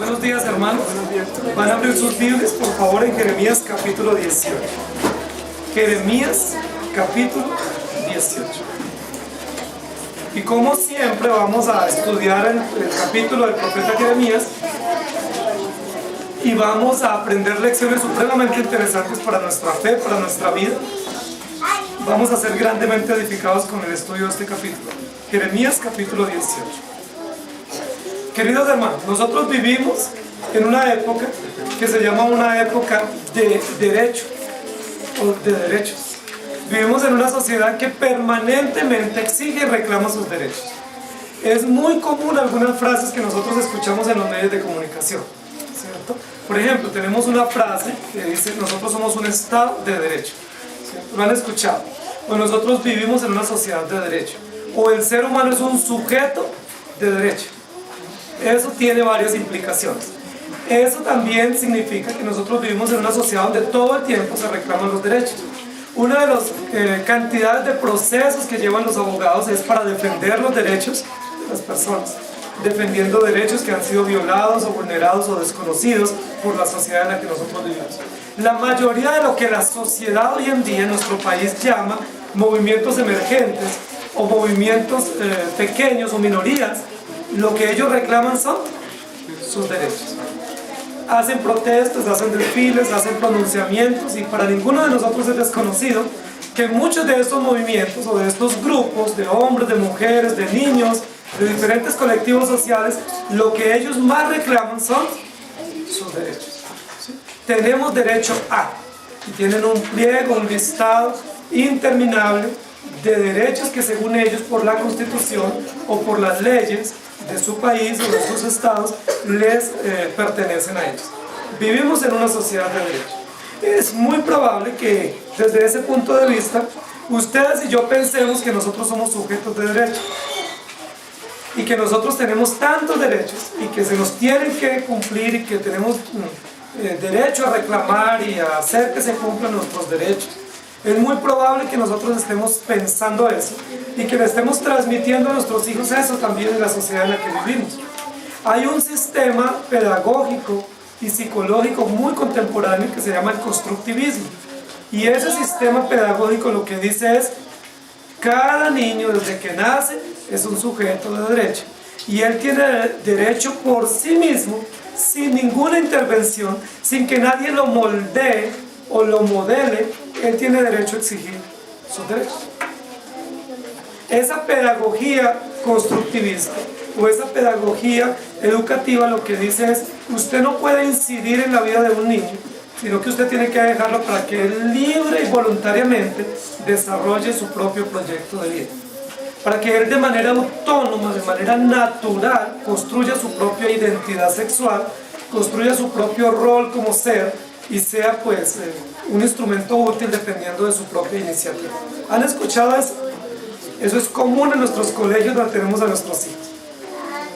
Buenos días, hermanos. Van a abrir sus Biblias, por favor, en Jeremías capítulo 18. Jeremías capítulo 18. Y como siempre vamos a estudiar el capítulo del profeta Jeremías y vamos a aprender lecciones supremamente interesantes para nuestra fe, para nuestra vida. Vamos a ser grandemente edificados con el estudio de este capítulo. Jeremías capítulo 18. Queridos hermanos, nosotros vivimos en una época que se llama una época de derecho o de derechos. Vivimos en una sociedad que permanentemente exige y reclama sus derechos. Es muy común algunas frases que nosotros escuchamos en los medios de comunicación, ¿cierto? Por ejemplo, tenemos una frase que dice: nosotros somos un Estado de derecho, ¿cierto? ¿Lo han escuchado? O nosotros vivimos en una sociedad de derecho. O el ser humano es un sujeto de derecho. Eso tiene varias implicaciones. Eso también significa que nosotros vivimos en una sociedad donde todo el tiempo se reclaman los derechos. Una de las cantidades de procesos que llevan los abogados es para defender los derechos de las personas, defendiendo derechos que han sido violados o vulnerados o desconocidos por la sociedad en la que nosotros vivimos. La mayoría de lo que la sociedad hoy en día en nuestro país llama movimientos emergentes o movimientos pequeños o minorías, lo que ellos reclaman son sus derechos. Hacen protestas, hacen desfiles, hacen pronunciamientos, y para ninguno de nosotros es desconocido que muchos de estos movimientos o de estos grupos de hombres, de mujeres, de niños, de diferentes colectivos sociales, lo que ellos más reclaman son sus derechos. ¿Sí? Tenemos derecho a, y tienen un pliego, un listado interminable de derechos que según ellos por la Constitución o por las leyes de su país o de sus estados les pertenecen a ellos. Vivimos en una sociedad de derechos. Es muy probable que desde ese punto de vista ustedes y yo pensemos que nosotros somos sujetos de derecho y que nosotros tenemos tantos derechos y que se nos tienen que cumplir y que tenemos derecho a reclamar y a hacer que se cumplan nuestros derechos. Es muy probable que nosotros estemos pensando eso y que le estemos transmitiendo a nuestros hijos eso también en la sociedad en la que vivimos. Hay un sistema pedagógico y psicológico muy contemporáneo que se llama el constructivismo. Y ese sistema pedagógico lo que dice es: cada niño desde que nace es un sujeto de derecho y él tiene derecho por sí mismo, sin ninguna intervención, sin que nadie lo moldee o lo modele. Él tiene derecho a exigir sus derechos. Esa pedagogía constructivista o esa pedagogía educativa lo que dice es: usted no puede incidir en la vida de un niño, sino que usted tiene que dejarlo para que él libre y voluntariamente desarrolle su propio proyecto de vida, para que él de manera autónoma, de manera natural, construya su propia identidad sexual, construya su propio rol como ser y sea pues un instrumento útil dependiendo de su propia iniciativa. ¿Han escuchado eso? Eso es común en nuestros colegios donde tenemos a nuestros hijos.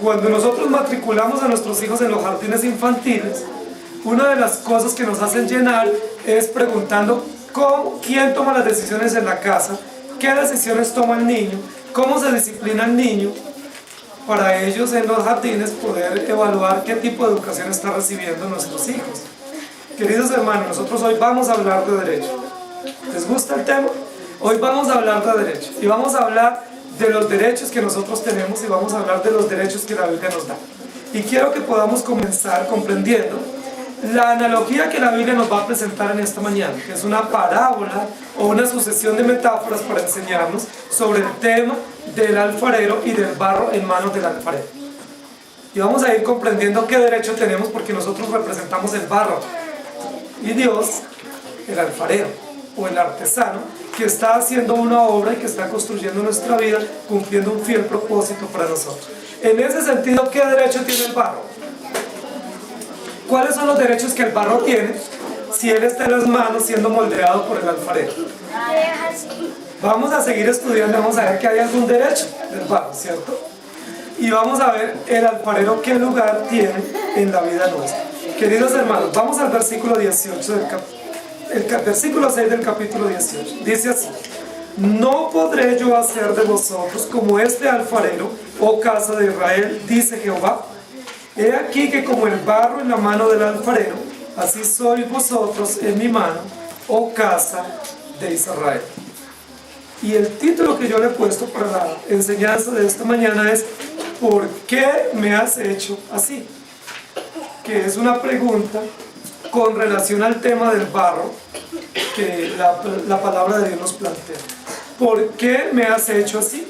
Cuando nosotros matriculamos a nuestros hijos en los jardines infantiles, una de las cosas que nos hacen llenar es preguntando quién toma las decisiones en la casa, qué decisiones toma el niño, cómo se disciplina el niño, para ellos en los jardines poder evaluar qué tipo de educación está recibiendo nuestros hijos. Queridos hermanos, nosotros hoy vamos a hablar de derecho. ¿Les gusta el tema? Hoy vamos a hablar de derecho y vamos a hablar de los derechos que nosotros tenemos y vamos a hablar de los derechos que la Biblia nos da. Y quiero que podamos comenzar comprendiendo la analogía que la Biblia nos va a presentar en esta mañana, que es una parábola o una sucesión de metáforas para enseñarnos sobre el tema del alfarero y del barro en manos del alfarero. Y vamos a ir comprendiendo qué derecho tenemos porque nosotros representamos el barro y Dios, el alfarero o el artesano que está haciendo una obra y que está construyendo nuestra vida, cumpliendo un fiel propósito para nosotros. En ese sentido, ¿qué derecho tiene el barro? ¿Cuáles son los derechos que el barro tiene si él está en las manos siendo moldeado por el alfarero? Vamos a seguir estudiando, vamos a ver que hay algún derecho del barro, ¿cierto? Y vamos a ver el alfarero qué lugar tiene en la vida nuestra. Queridos hermanos, vamos al versículo 18 versículo 6 del capítulo 18. Dice así: no podré yo hacer de vosotros como este alfarero, oh casa de Israel, dice Jehová. He aquí que como el barro en la mano del alfarero, así sois vosotros en mi mano, oh casa de Israel. Y el título que yo le he puesto para la enseñanza de esta mañana es ¿por qué me has hecho así? Que es una pregunta con relación al tema del barro que la palabra de Dios nos plantea. ¿Por qué me has hecho así?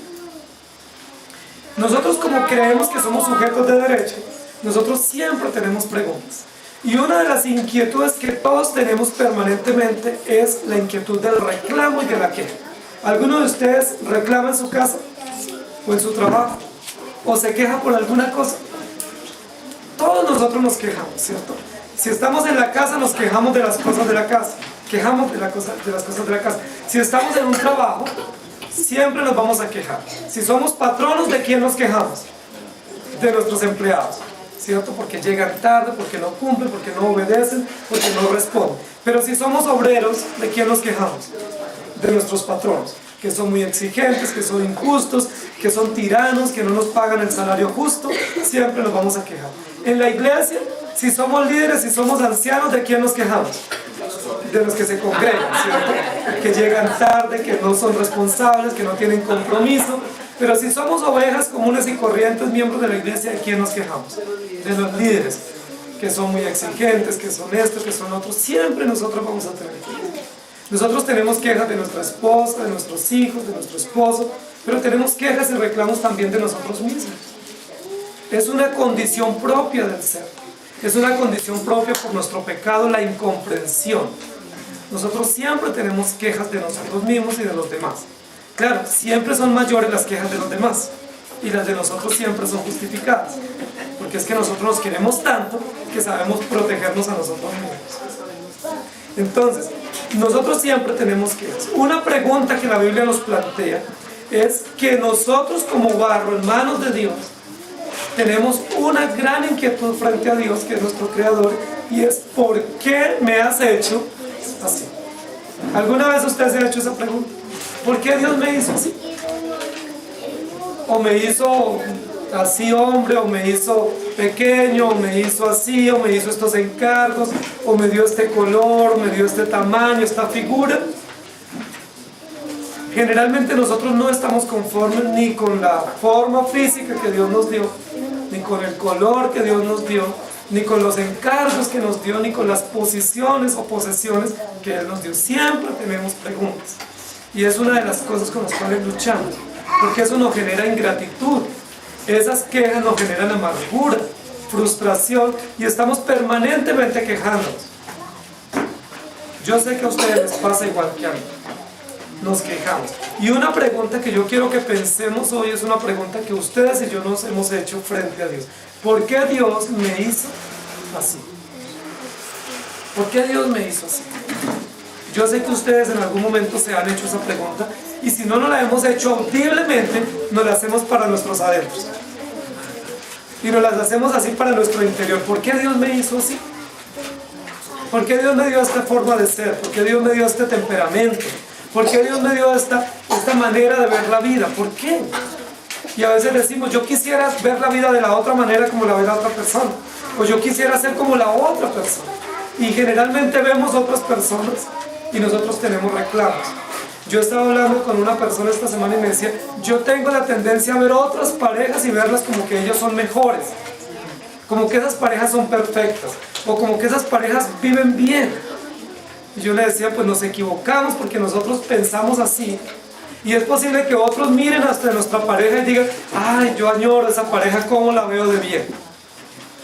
Nosotros, como creemos que somos sujetos de derecho, nosotros siempre tenemos preguntas. Y una de las inquietudes que todos tenemos permanentemente es la inquietud del reclamo y de la queja. ¿Alguno de ustedes reclama en su casa o en su trabajo o se queja por alguna cosa? Todos nosotros nos quejamos, ¿cierto? Si estamos en la casa, nos quejamos de las cosas de la casa. Quejamos de las cosas de la casa. Si estamos en un trabajo, siempre nos vamos a quejar. Si somos patronos, ¿de quién nos quejamos? De nuestros empleados, ¿cierto? Porque llegan tarde, porque no cumplen, porque no obedecen, porque no responden. Pero si somos obreros, ¿de quién nos quejamos? De nuestros patronos, que son muy exigentes, que son injustos, que son tiranos, que no nos pagan el salario justo. Siempre nos vamos a quejar. En la iglesia, si somos líderes, si somos ancianos, ¿de quién nos quejamos? De los que se congregan, ¿cierto? Que llegan tarde, que no son responsables, que no tienen compromiso. Pero si somos ovejas comunes y corrientes, miembros de la iglesia, ¿de quién nos quejamos? De los líderes, que son muy exigentes, que son estos, que son otros. Siempre nosotros vamos a tener quejas. Nosotros tenemos quejas de nuestra esposa, de nuestros hijos, de nuestro esposo, pero tenemos quejas y reclamos también de nosotros mismos. Es una condición propia del ser. Es una condición propia por nuestro pecado, la incomprensión. Nosotros siempre tenemos quejas de nosotros mismos y de los demás. Claro, siempre son mayores las quejas de los demás y las de nosotros siempre son justificadas, porque es que nosotros nos queremos tanto que sabemos protegernos a nosotros mismos. Entonces, nosotros siempre tenemos quejas. Una pregunta que la Biblia nos plantea es que nosotros, como barro en manos de Dios, tenemos una gran inquietud frente a Dios, que es nuestro Creador, y es ¿por qué me has hecho así? ¿Alguna vez usted se ha hecho esa pregunta? ¿Por qué Dios me hizo así? ¿O me hizo así hombre, o me hizo pequeño, o me hizo así, o me hizo estos encargos, o me dio este color, me dio este tamaño, esta figura? Generalmente nosotros no estamos conformes ni con la forma física que Dios nos dio, ni con el color que Dios nos dio, ni con los encargos que nos dio, ni con las posiciones o posesiones que Él nos dio. Siempre tenemos preguntas. Y es una de las cosas con las cuales luchamos, porque eso nos genera ingratitud. Esas quejas nos generan amargura, frustración, y estamos permanentemente quejándonos. Yo sé que a ustedes les pasa igual que a mí. Nos quejamos. Y una pregunta que yo quiero que pensemos hoy es una pregunta que ustedes y yo nos hemos hecho frente a Dios. ¿Por qué Dios me hizo así? ¿Por qué Dios me hizo así? Yo sé que ustedes en algún momento se han hecho esa pregunta, y si no nos la hemos hecho audiblemente, nos la hacemos para nuestros adentros. Y nos las hacemos así para nuestro interior. ¿Por qué Dios me hizo así? ¿Por qué Dios me dio esta forma de ser? ¿Por qué Dios me dio este temperamento? ¿Por qué Dios me dio esta manera de ver la vida? ¿Por qué? Y a veces decimos, yo quisiera ver la vida de la otra manera como la ve la otra persona. O yo quisiera ser como la otra persona. Y generalmente vemos otras personas y nosotros tenemos reclamos. Yo estaba hablando con una persona esta semana y me decía, yo tengo la tendencia a ver otras parejas y verlas como que ellos son mejores. Como que esas parejas son perfectas. O como que esas parejas viven bien. Y yo le decía, pues nos equivocamos porque nosotros pensamos así. Y es posible que otros miren hasta nuestra pareja y digan, ay, yo añoro esa pareja, ¿cómo la veo de bien?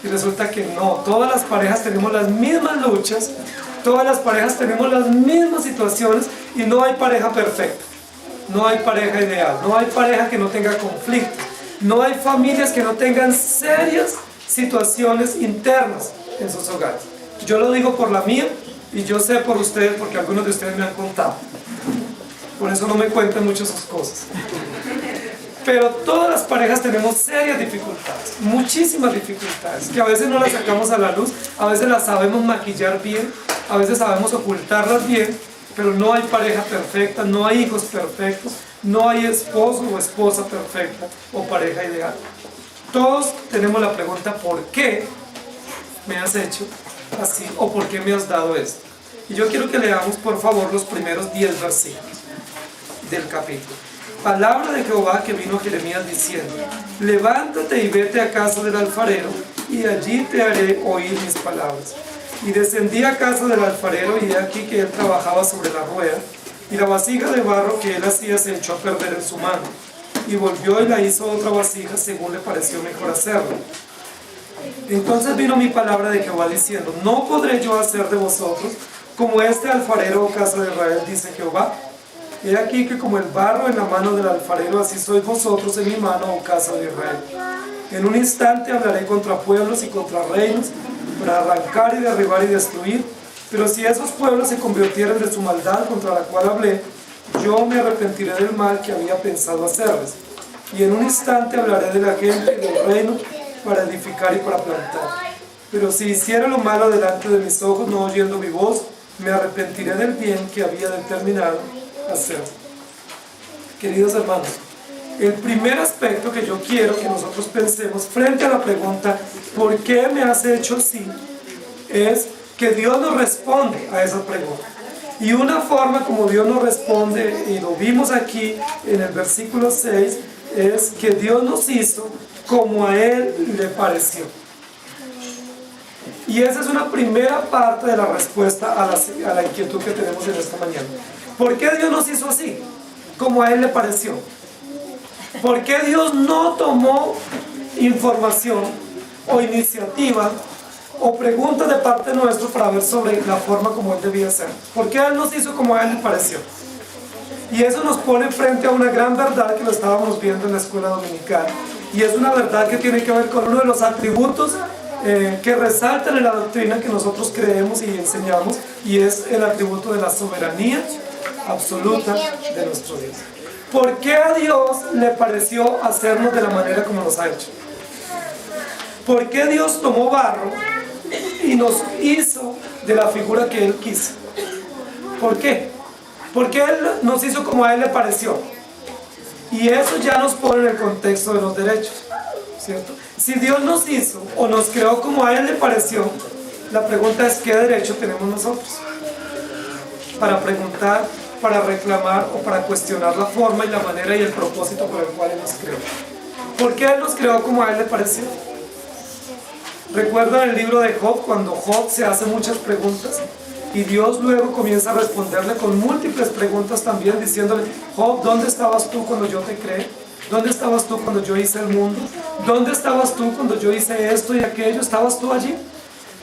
Y resulta que no, todas las parejas tenemos las mismas luchas, todas las parejas tenemos las mismas situaciones, y no hay pareja perfecta, no hay pareja ideal, no hay pareja que no tenga conflictos, no hay familias que no tengan serias situaciones internas en sus hogares. Yo lo digo por la mía, y yo sé por ustedes porque algunos de ustedes me han contado. Por eso no me cuentan mucho sus cosas. Pero todas las parejas tenemos serias dificultades, muchísimas dificultades, que a veces no las sacamos a la luz, a veces las sabemos maquillar bien, a veces sabemos ocultarlas bien, pero no hay pareja perfecta, no hay hijos perfectos, no hay esposo o esposa perfecta o pareja ideal. Todos tenemos la pregunta, ¿por qué me has hecho así? ¿O por qué me has dado esto? Y yo quiero que leamos, por favor, los primeros 10 versículos del capítulo. Palabra de Jehová que vino a Jeremías diciendo: levántate y vete a casa del alfarero, y allí te haré oír mis palabras. Y descendí a casa del alfarero, y he aquí que él trabajaba sobre la rueda, y la vasija de barro que él hacía se echó a perder en su mano. Y volvió y la hizo otra vasija según le pareció mejor hacerlo. Entonces vino mi palabra de Jehová diciendo: no podré yo hacer de vosotros como este alfarero, oh casa de Israel, dice Jehová. He aquí que como el barro en la mano del alfarero, así sois vosotros en mi mano, oh casa de Israel. En un instante hablaré contra pueblos y contra reinos, para arrancar y derribar y destruir. Pero si esos pueblos se convirtieren de su maldad contra la cual hablé, yo me arrepentiré del mal que había pensado hacerles. Y en un instante hablaré de la gente y del reino, para edificar y para plantar. Pero si hiciera lo malo delante de mis ojos, no oyendo mi voz, me arrepentiré del bien que había determinado hacer. Queridos hermanos, el primer aspecto que yo quiero que nosotros pensemos frente a la pregunta ¿por qué me has hecho así? Es que Dios nos responde a esa pregunta. Y una forma como Dios nos responde, y lo vimos aquí en el versículo 6, es que Dios nos hizo como a Él le pareció. Y esa es una primera parte de la respuesta a la inquietud que tenemos en esta mañana. ¿Por qué Dios nos hizo así? Como a Él le pareció. ¿Por qué Dios no tomó información o iniciativa o preguntas de parte nuestra para ver sobre la forma como Él debía ser? ¿Por qué Él nos hizo como a Él le pareció? Y eso nos pone frente a una gran verdad que lo estábamos viendo en la escuela dominical. Y es una verdad que tiene que ver con uno de los atributos que resaltan en la doctrina que nosotros creemos y enseñamos, y es el atributo de la soberanía absoluta de nuestro Dios. ¿Por qué a Dios le pareció hacernos de la manera como nos ha hecho? ¿Por qué Dios tomó barro y nos hizo de la figura que Él quiso? ¿Por qué? Porque Él nos hizo como a Él le pareció. Y eso ya nos pone en el contexto de los derechos, ¿cierto? Si Dios nos hizo o nos creó como a Él le pareció, la pregunta es ¿qué derecho tenemos nosotros para preguntar, para reclamar o para cuestionar la forma y la manera y el propósito por el cual Él nos creó? ¿Por qué Él nos creó como a Él le pareció? ¿Recuerdan el libro de Job, cuando Job se hace muchas preguntas y Dios luego comienza a responderle con múltiples preguntas también, diciéndole: Job, ¿dónde estabas tú cuando yo te creé? ¿Dónde estabas tú cuando yo hice el mundo? ¿Dónde estabas tú cuando yo hice esto y aquello? ¿Estabas tú allí?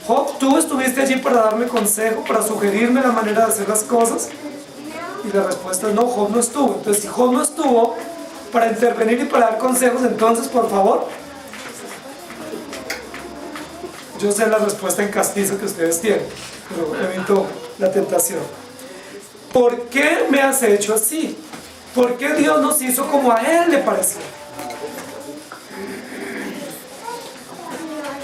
Job, ¿tú estuviste allí para darme consejo, para sugerirme la manera de hacer las cosas? Y la respuesta es no, Job no estuvo. Entonces, si Job no estuvo para intervenir y para dar consejos, entonces, por favor, yo sé la respuesta en castizo que ustedes tienen, pero evito la tentación. ¿Por qué me has hecho así? ¿Por qué Dios nos hizo como a Él le pareció?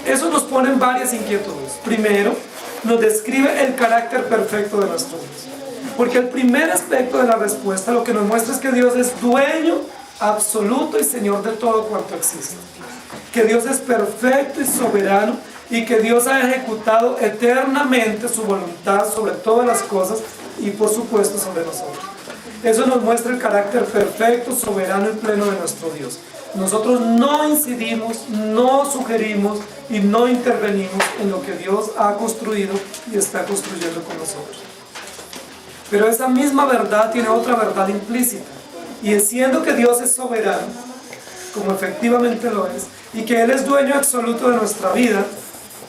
Eso nos pone en varias inquietudes. Primero, nos describe el carácter perfecto de nuestro Dios. Porque el primer aspecto de la respuesta lo que nos muestra es que Dios es dueño absoluto y Señor de todo cuanto existe. Que Dios es perfecto y soberano, y que Dios ha ejecutado eternamente su voluntad sobre todas las cosas y por supuesto sobre nosotros. Eso nos muestra el carácter perfecto, soberano y pleno de nuestro Dios. Nosotros no incidimos, no sugerimos y no intervenimos en lo que Dios ha construido y está construyendo con nosotros. Pero esa misma verdad tiene otra verdad implícita, y es siendo que Dios es soberano, como efectivamente lo es, y que Él es dueño absoluto de nuestra vida,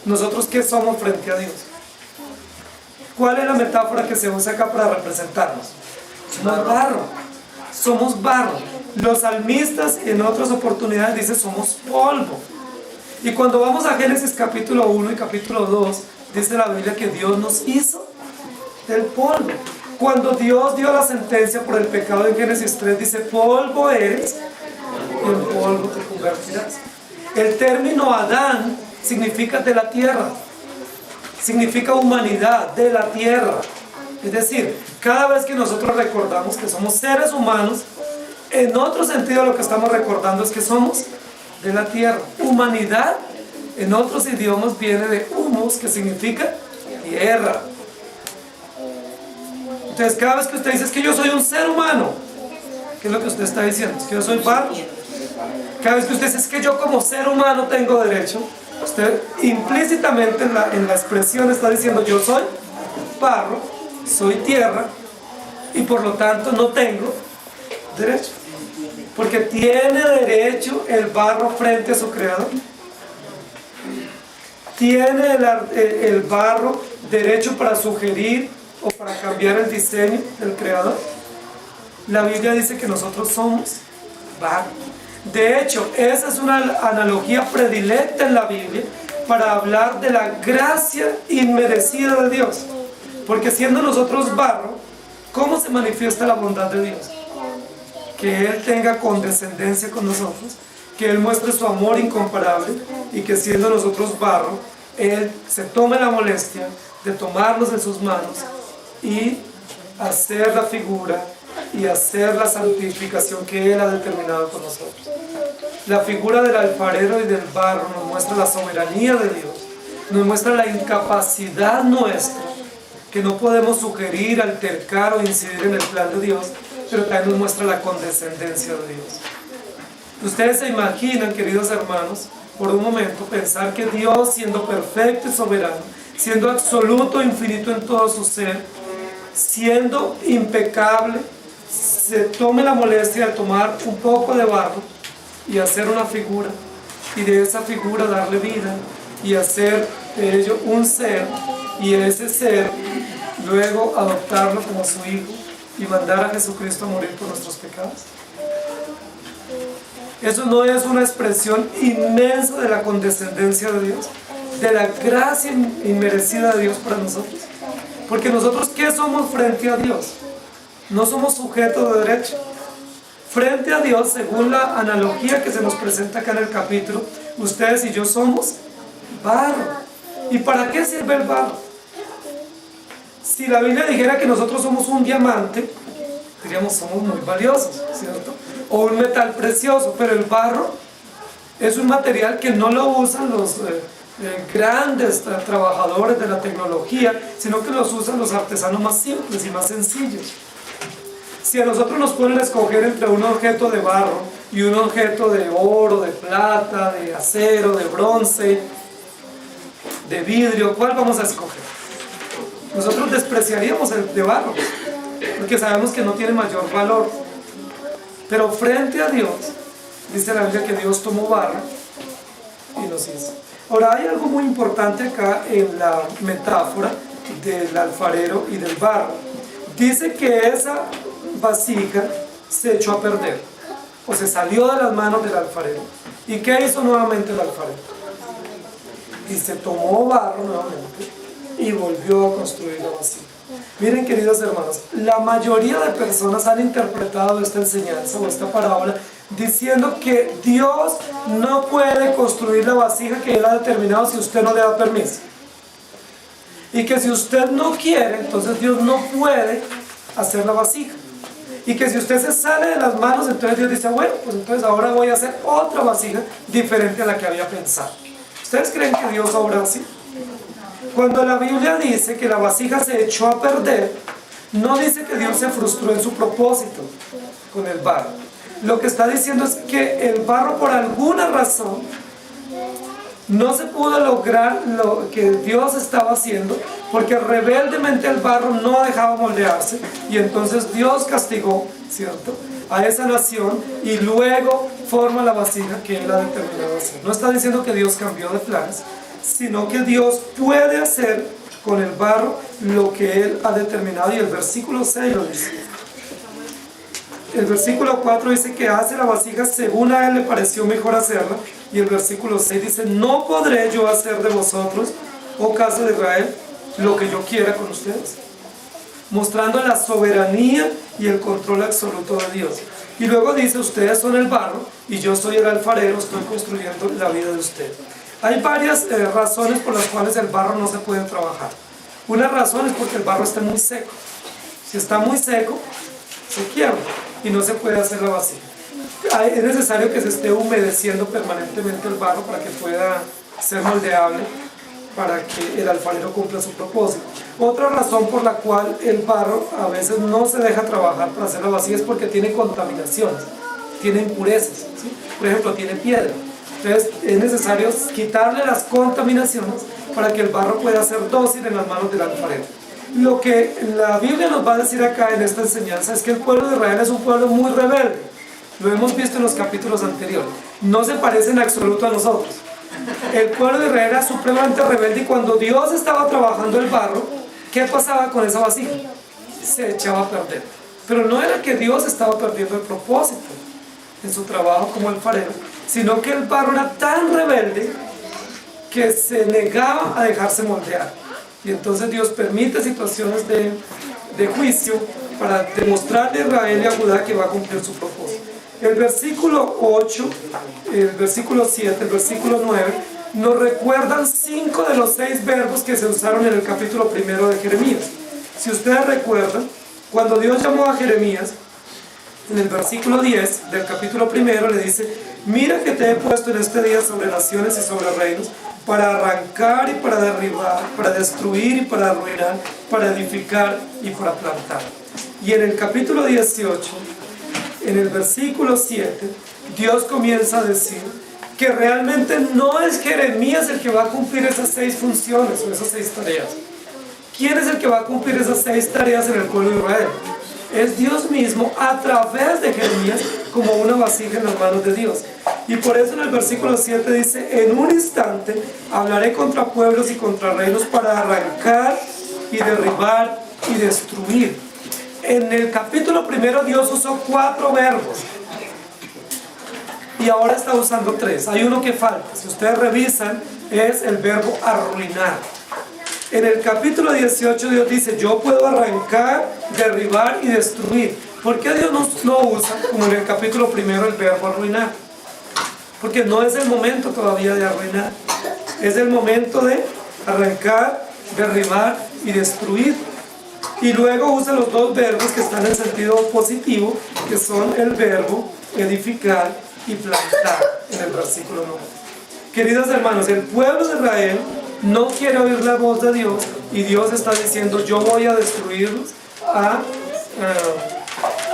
¿nosotros qué somos frente a Dios? ¿Cuál es la metáfora que se usa acá para representarnos? Somos barro. Somos barro. Los salmistas en otras oportunidades dicen somos polvo. Y cuando vamos a Génesis capítulo 1 y capítulo 2, dice la Biblia que Dios nos hizo del polvo. Cuando Dios dio la sentencia por el pecado en Génesis 3, dice polvo eres y en polvo te convertirás. El término Adán significa de la tierra, significa humanidad, de la tierra. Es decir, cada vez que nosotros recordamos que somos seres humanos, en otro sentido lo que estamos recordando es que somos de la tierra. Humanidad, en otros idiomas, viene de humus, que significa tierra. Entonces, cada vez que usted dice es que yo soy un ser humano, ¿qué es lo que usted está diciendo? Es que yo soy barro. Cada vez que usted dice es que yo como ser humano tengo derecho, usted implícitamente en la expresión está diciendo yo soy barro, soy tierra y por lo tanto no tengo derecho. Porque tiene derecho el barro frente a su creador. Tiene el barro derecho para sugerir o para cambiar el diseño del creador. La Biblia dice que nosotros somos barro. De hecho, esa es una analogía predilecta en la Biblia para hablar de la gracia inmerecida de Dios. Porque siendo nosotros barro, ¿cómo se manifiesta la bondad de Dios? Que Él tenga condescendencia con nosotros, que Él muestre su amor incomparable y que siendo nosotros barro, Él se tome la molestia de tomarnos en sus manos y hacer la figura y hacer la santificación que Él ha determinado con nosotros. La figura del alfarero y del barro nos muestra la soberanía de Dios, nos muestra la incapacidad nuestra, que no podemos sugerir, altercar o incidir en el plan de Dios, pero también nos muestra la condescendencia de Dios. Ustedes se imaginan, queridos hermanos, por un momento pensar que Dios, siendo perfecto y soberano, siendo absoluto e infinito en todo su ser, siendo impecable, se tome la molestia de tomar un poco de barro y hacer una figura, y de esa figura darle vida y hacer de ello un ser, y ese ser luego adoptarlo como su hijo y mandar a Jesucristo a morir por nuestros pecados. Eso no es una expresión inmensa de la condescendencia de Dios, de la gracia inmerecida de Dios para nosotros. Porque nosotros, ¿qué somos frente a Dios? No somos sujetos de derecho. Frente a Dios, según la analogía que se nos presenta acá en el capítulo, ustedes y yo somos barro. ¿Y para qué sirve el barro? Si la Biblia dijera que nosotros somos un diamante, diríamos somos muy valiosos, ¿cierto? O un metal precioso, pero el barro es un material que no lo usan los grandes trabajadores de la tecnología, sino que los usan los artesanos más simples y más sencillos. Si a nosotros nos ponen a escoger entre un objeto de barro y un objeto de oro, de plata, de acero, de bronce, de vidrio, ¿cuál vamos a escoger? Nosotros despreciaríamos el de barro, porque sabemos que no tiene mayor valor. Pero frente a Dios, dice la Biblia que Dios tomó barro y nos hizo. Ahora, hay algo muy importante acá en la metáfora del alfarero y del barro. Dice que esa vasija se echó a perder, o se salió de las manos del alfarero. ¿Y qué hizo nuevamente el alfarero? Y se tomó barro nuevamente y volvió a construir la vasija. Miren, queridos hermanos, la mayoría de personas han interpretado esta enseñanza o esta parábola diciendo que Dios no puede construir la vasija que Él ha determinado si usted no le da permiso. Y que si usted no quiere, entonces Dios no puede hacer la vasija. Y que si usted se sale de las manos, entonces Dios dice, bueno, pues entonces ahora voy a hacer otra vasija diferente a la que había pensado. ¿Ustedes creen que Dios obra así? Cuando la Biblia dice que la vasija se echó a perder, no dice que Dios se frustró en su propósito con el barro. Lo que está diciendo es que el barro, por alguna razón, no se pudo lograr lo que Dios estaba haciendo, porque rebeldemente el barro no dejaba moldearse, y entonces Dios castigó, ¿cierto?, a esa nación, y luego forma la vasija que Él ha determinado hacer. No está diciendo que Dios cambió de planes, sino que Dios puede hacer con el barro lo que Él ha determinado, y el versículo 6 lo dice. El versículo 4 dice que hace la vasija según a Él le pareció mejor hacerla, y el versículo 6 dice, no podré yo hacer de vosotros, oh casa de Israel, lo que yo quiera con ustedes, mostrando la soberanía y el control absoluto de Dios. Y luego dice, ustedes son el barro y yo soy el alfarero, estoy construyendo la vida de ustedes. Hay varias razones por las cuales el barro no se puede trabajar. Una razón es porque el barro está muy seco. Si está muy seco, se quiebra y no se puede hacer la vasija. Es necesario que se esté humedeciendo permanentemente el barro para que pueda ser moldeable, para que el alfarero cumpla su propósito. Otra razón por la cual el barro a veces no se deja trabajar para hacer la vasija es porque tiene contaminaciones, tiene impurezas, ¿sí? Por ejemplo, tiene piedra. Entonces es necesario quitarle las contaminaciones para que el barro pueda ser dócil en las manos del alfarero. Lo que la Biblia nos va a decir acá en esta enseñanza es que el pueblo de Israel es un pueblo muy rebelde. Lo hemos visto en los capítulos anteriores. No se parece en absoluto a nosotros. El pueblo de Israel era supremamente rebelde y cuando Dios estaba trabajando el barro, ¿qué pasaba con esa vasija? Se echaba a perder. Pero no era que Dios estaba perdiendo el propósito en su trabajo como alfarero, sino que el barro era tan rebelde que se negaba a dejarse moldear. Y entonces Dios permite situaciones de juicio para demostrarle a Israel y a Judá que va a cumplir su propósito. El versículo 8, el versículo 7, el versículo 9 nos recuerdan 5 de los 6 verbos que se usaron en el capítulo 1 de Jeremías. Si ustedes recuerdan, cuando Dios llamó a Jeremías, en el versículo 10 del capítulo 1 le dice: mira que te he puesto en este día sobre naciones y sobre reinos, para arrancar y para derribar, para destruir y para arruinar, para edificar y para plantar. Y en el capítulo 18, en el versículo 7, Dios comienza a decir que realmente no es Jeremías el que va a cumplir esas 6 funciones o esas 6 tareas. ¿Quién es el que va a cumplir esas 6 tareas en el pueblo de Israel? Es Dios mismo a través de Jeremías como una vasija en las manos de Dios. Y por eso en el versículo 7 dice: en un instante hablaré contra pueblos y contra reinos para arrancar y derribar y destruir. En el capítulo 1 Dios usó 4 verbos y ahora está usando 3. Hay uno que falta, si ustedes revisan, es el verbo arruinar. En el capítulo 18 Dios dice: yo puedo arrancar, derribar y destruir. ¿Por qué Dios no usa, como en el capítulo 1, el verbo arruinar? Porque no es el momento todavía de arruinar. Es el momento de arrancar, derribar y destruir. Y luego usa los 2 verbos que están en sentido positivo, que son el verbo edificar y plantar, en el versículo 9. Queridos hermanos, el pueblo de Israel no quiere oír la voz de Dios y Dios está diciendo: yo voy a destruirlos, a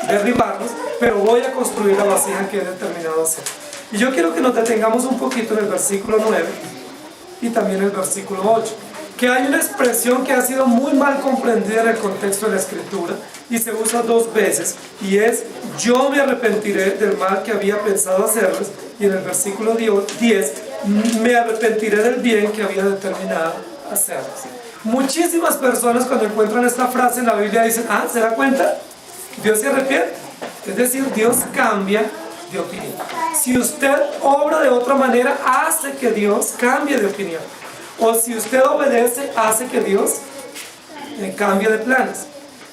derribarlos, pero voy a construir la vasija que he determinado hacer. Y yo quiero que nos detengamos un poquito en el versículo 9 y también en el versículo 8, que hay una expresión que ha sido muy mal comprendida en el contexto de la Escritura y se usa 2 veces, y es: yo me arrepentiré del mal que había pensado hacerles, y en el versículo 10, me arrepentiré del bien que había determinado hacerles. Muchísimas personas cuando encuentran esta frase en la Biblia dicen: ah, ¿se da cuenta? Dios se arrepiente. Es decir, Dios cambia de opinión. Si usted obra de otra manera, hace que Dios cambie de opinión. O si usted obedece, hace que Dios cambie de planes.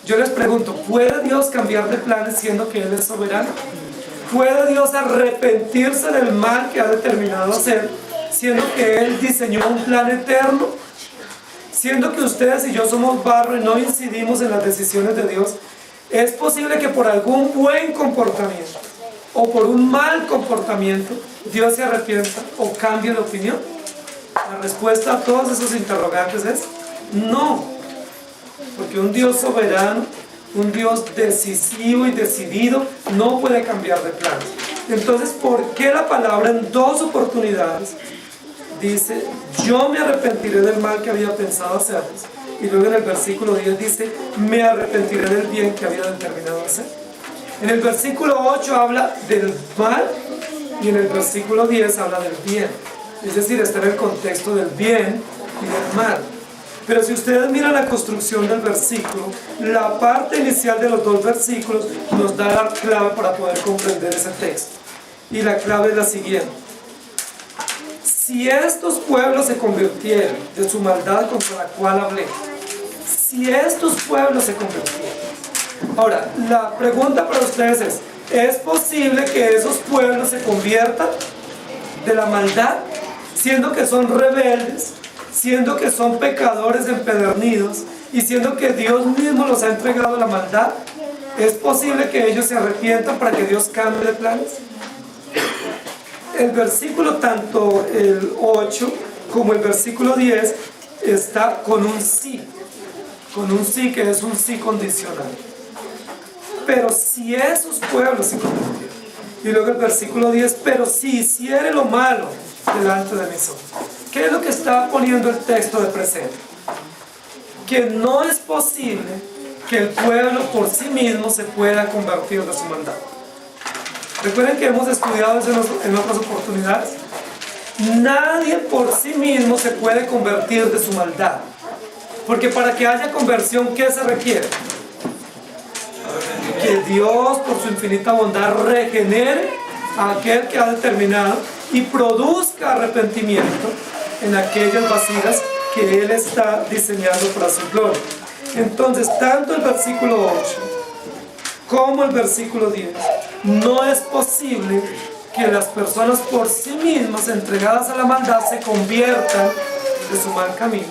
Yo les pregunto: ¿puede Dios cambiar de planes siendo que Él es soberano? ¿Puede Dios arrepentirse del mal que ha determinado hacer, siendo que Él diseñó un plan eterno? Siendo que ustedes y yo somos barro y no incidimos en las decisiones de Dios, ¿es posible que por algún buen comportamiento o por un mal comportamiento Dios se arrepienta o cambie de opinión? La respuesta a todos esos interrogantes es no, porque un Dios soberano, un Dios decisivo y decidido, no puede cambiar de planes. Entonces, ¿por qué la palabra en 2 oportunidades dice: yo me arrepentiré del mal que había pensado hacerles? Y luego en el versículo 10 dice: me arrepentiré del bien que había determinado hacer. En el versículo 8 habla del mal y en el versículo 10 habla del bien. Es decir, está en el contexto del bien y del mal. Pero si ustedes miran la construcción del versículo, la parte inicial de los 2 versículos nos da la clave para poder comprender ese texto. Y la clave es la siguiente: si estos pueblos se convirtieron de su maldad contra la cual hablé, si estos pueblos se convirtieron. Ahora, la pregunta para ustedes ¿es posible que esos pueblos se conviertan de la maldad, siendo que son rebeldes, siendo que son pecadores empedernidos y siendo que Dios mismo los ha entregado a la maldad? ¿Es posible que ellos se arrepientan para que Dios cambie de planes? El versículo, tanto el 8 como el versículo 10, está con un sí que es un sí condicional. Pero si esos pueblos se convirtieron, y luego el versículo 10, pero si hiciere lo malo delante de mis ojos. ¿Qué es lo que está poniendo el texto de presente? Que no es posible que el pueblo por sí mismo se pueda convertir de su maldad. Recuerden que hemos estudiado eso en otras oportunidades. Nadie por sí mismo se puede convertir de su maldad. Porque para que haya conversión, ¿qué se requiere? Que Dios, por su infinita bondad, regenere a aquel que ha determinado y produzca arrepentimiento en aquellas vasijas que Él está diseñando para su gloria. Entonces, tanto el versículo 8 como el versículo 10, no es posible que las personas por sí mismas, entregadas a la maldad, se conviertan de su mal camino.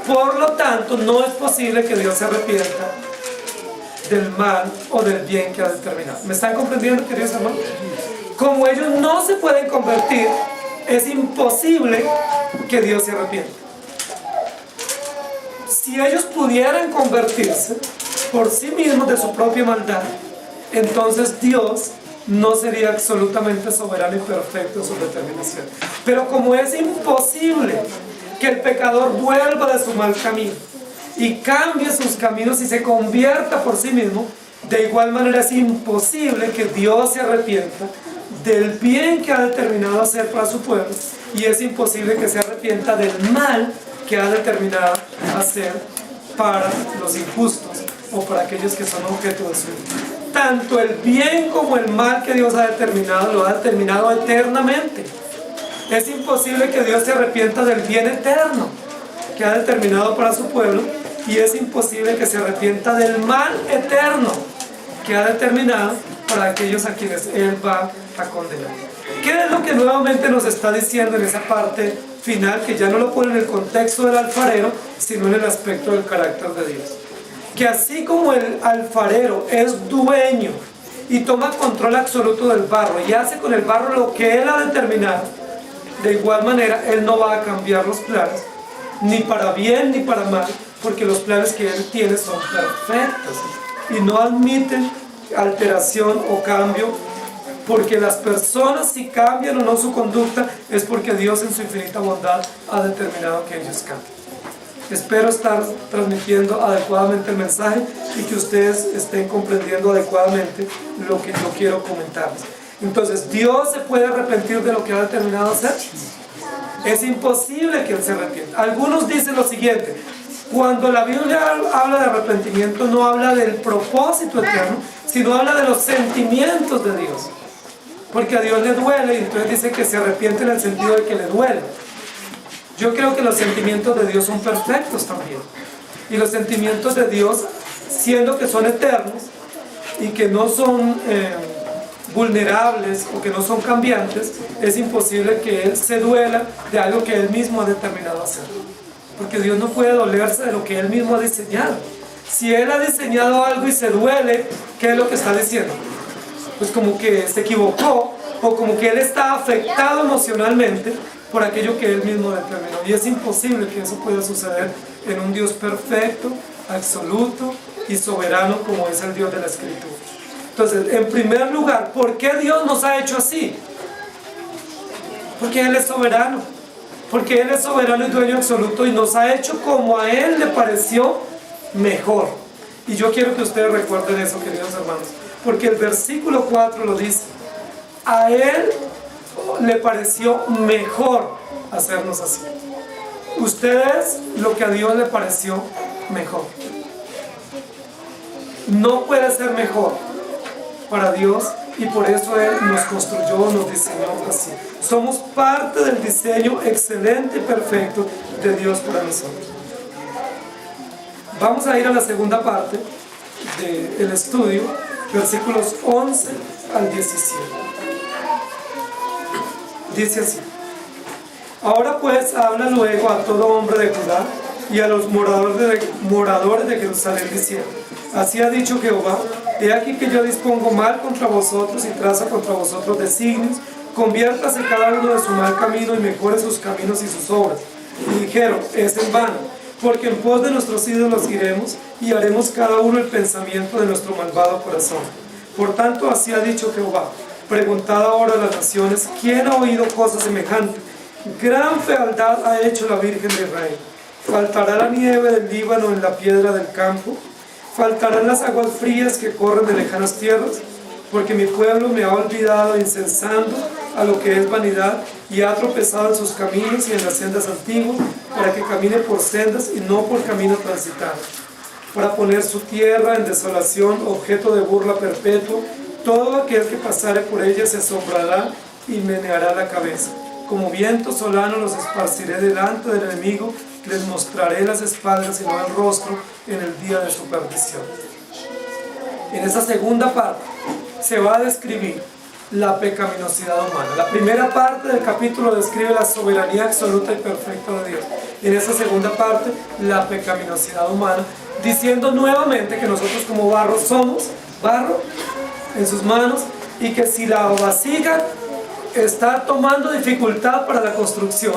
Por lo tanto, no es posible que Dios se arrepienta del mal o del bien que ha determinado. ¿Me están comprendiendo, queridos hermanos? Como ellos no se pueden convertir, es imposible que Dios se arrepienta. Si ellos pudieran convertirse por sí mismos de su propia maldad, entonces Dios no sería absolutamente soberano y perfecto en su determinación. Pero como es imposible que el pecador vuelva de su mal camino y cambie sus caminos y se convierta por sí mismo, de igual manera es imposible que Dios se arrepienta del bien que ha determinado hacer para su pueblo, y es imposible que se arrepienta del mal que ha determinado hacer para los injustos o para aquellos que son objeto de su ira. Tanto el bien como el mal que Dios ha determinado, lo ha determinado eternamente. Es imposible que Dios se arrepienta del bien eterno que ha determinado para su pueblo, y es imposible que se arrepienta del mal eterno que ha determinado para aquellos a quienes Él va a condenar. ¿Qué es lo que nuevamente nos está diciendo en esa parte final, que ya no lo pone en el contexto del alfarero, sino en el aspecto del carácter de Dios? Que así como el alfarero es dueño y toma control absoluto del barro y hace con el barro lo que Él ha determinado, de igual manera Él no va a cambiar los planes, ni para bien ni para mal, porque los planes que Él tiene son perfectos y no admiten alteración o cambio, porque las personas, si cambian o no su conducta, es porque Dios en su infinita bondad ha determinado que ellos cambien. Espero estar transmitiendo adecuadamente el mensaje y que ustedes estén comprendiendo adecuadamente lo que yo quiero comentarles. Entonces, ¿Dios se puede arrepentir de lo que ha determinado hacer? Es imposible que Él se arrepienta. Algunos dicen lo siguiente: cuando la Biblia habla de arrepentimiento, no habla del propósito eterno, sino habla de los sentimientos de Dios. Porque a Dios le duele, y entonces dice que se arrepiente en el sentido de que le duele. Yo creo que los sentimientos de Dios son perfectos también. Y los sentimientos de Dios, siendo que son eternos y que no son vulnerables o que no son cambiantes, es imposible que Él se duela de algo que Él mismo ha determinado hacer. Porque Dios no puede dolerse de lo que Él mismo ha diseñado. Si Él ha diseñado algo y se duele, ¿qué es lo que está diciendo? Pues como que se equivocó, o como que Él está afectado emocionalmente por aquello que Él mismo determinó. Y es imposible que eso pueda suceder en un Dios perfecto, absoluto y soberano como es el Dios de la Escritura. Entonces, en primer lugar, ¿por qué Dios nos ha hecho así? Porque Él es soberano. Porque Él es soberano y dueño absoluto, y nos ha hecho como a Él le pareció mejor. Y yo quiero que ustedes recuerden eso, queridos hermanos, porque el versículo 4 lo dice: a Él le pareció mejor hacernos así. Ustedes, lo que a Dios le pareció mejor. No puede ser mejor para Dios, y por eso Él nos construyó, nos diseñó así. Somos parte del diseño excelente y perfecto de Dios para nosotros. Vamos a ir a la segunda parte del estudio, versículos 11 al 17. Dice así: ahora pues habla luego a todo hombre de Judá y a los moradores de Jerusalén diciendo: así ha dicho Jehová, he aquí que yo dispongo mal contra vosotros y traza contra vosotros designios, conviértase cada uno de su mal camino y mejore sus caminos y sus obras. Y dijeron: es en vano, porque en pos de nuestros ídolos iremos y haremos cada uno el pensamiento de nuestro malvado corazón. Por tanto, así ha dicho Jehová: preguntad ahora a las naciones, ¿quién ha oído cosa semejante? Gran fealdad ha hecho la Virgen de Israel. ¿Faltará la nieve del Líbano en la piedra del campo? ¿Faltarán las aguas frías que corren de lejanas tierras? Porque mi pueblo me ha olvidado incensando a lo que es vanidad y ha tropezado en sus caminos y en las sendas antiguas, para que camine por sendas y no por camino transitado, para poner su tierra en desolación, objeto de burla perpetua. Todo aquel que pasare por ella se asombrará y meneará la cabeza. Como viento solano los esparciré delante del enemigo, les mostraré las espaldas y no el rostro en el día de su perdición. En esa segunda parte se va a describir la pecaminosidad humana. La primera parte del capítulo describe la soberanía absoluta y perfecta de Dios. En esa segunda parte, la pecaminosidad humana, diciendo nuevamente que nosotros como barro somos barro en sus manos, y que si la vasija está tomando dificultad para la construcción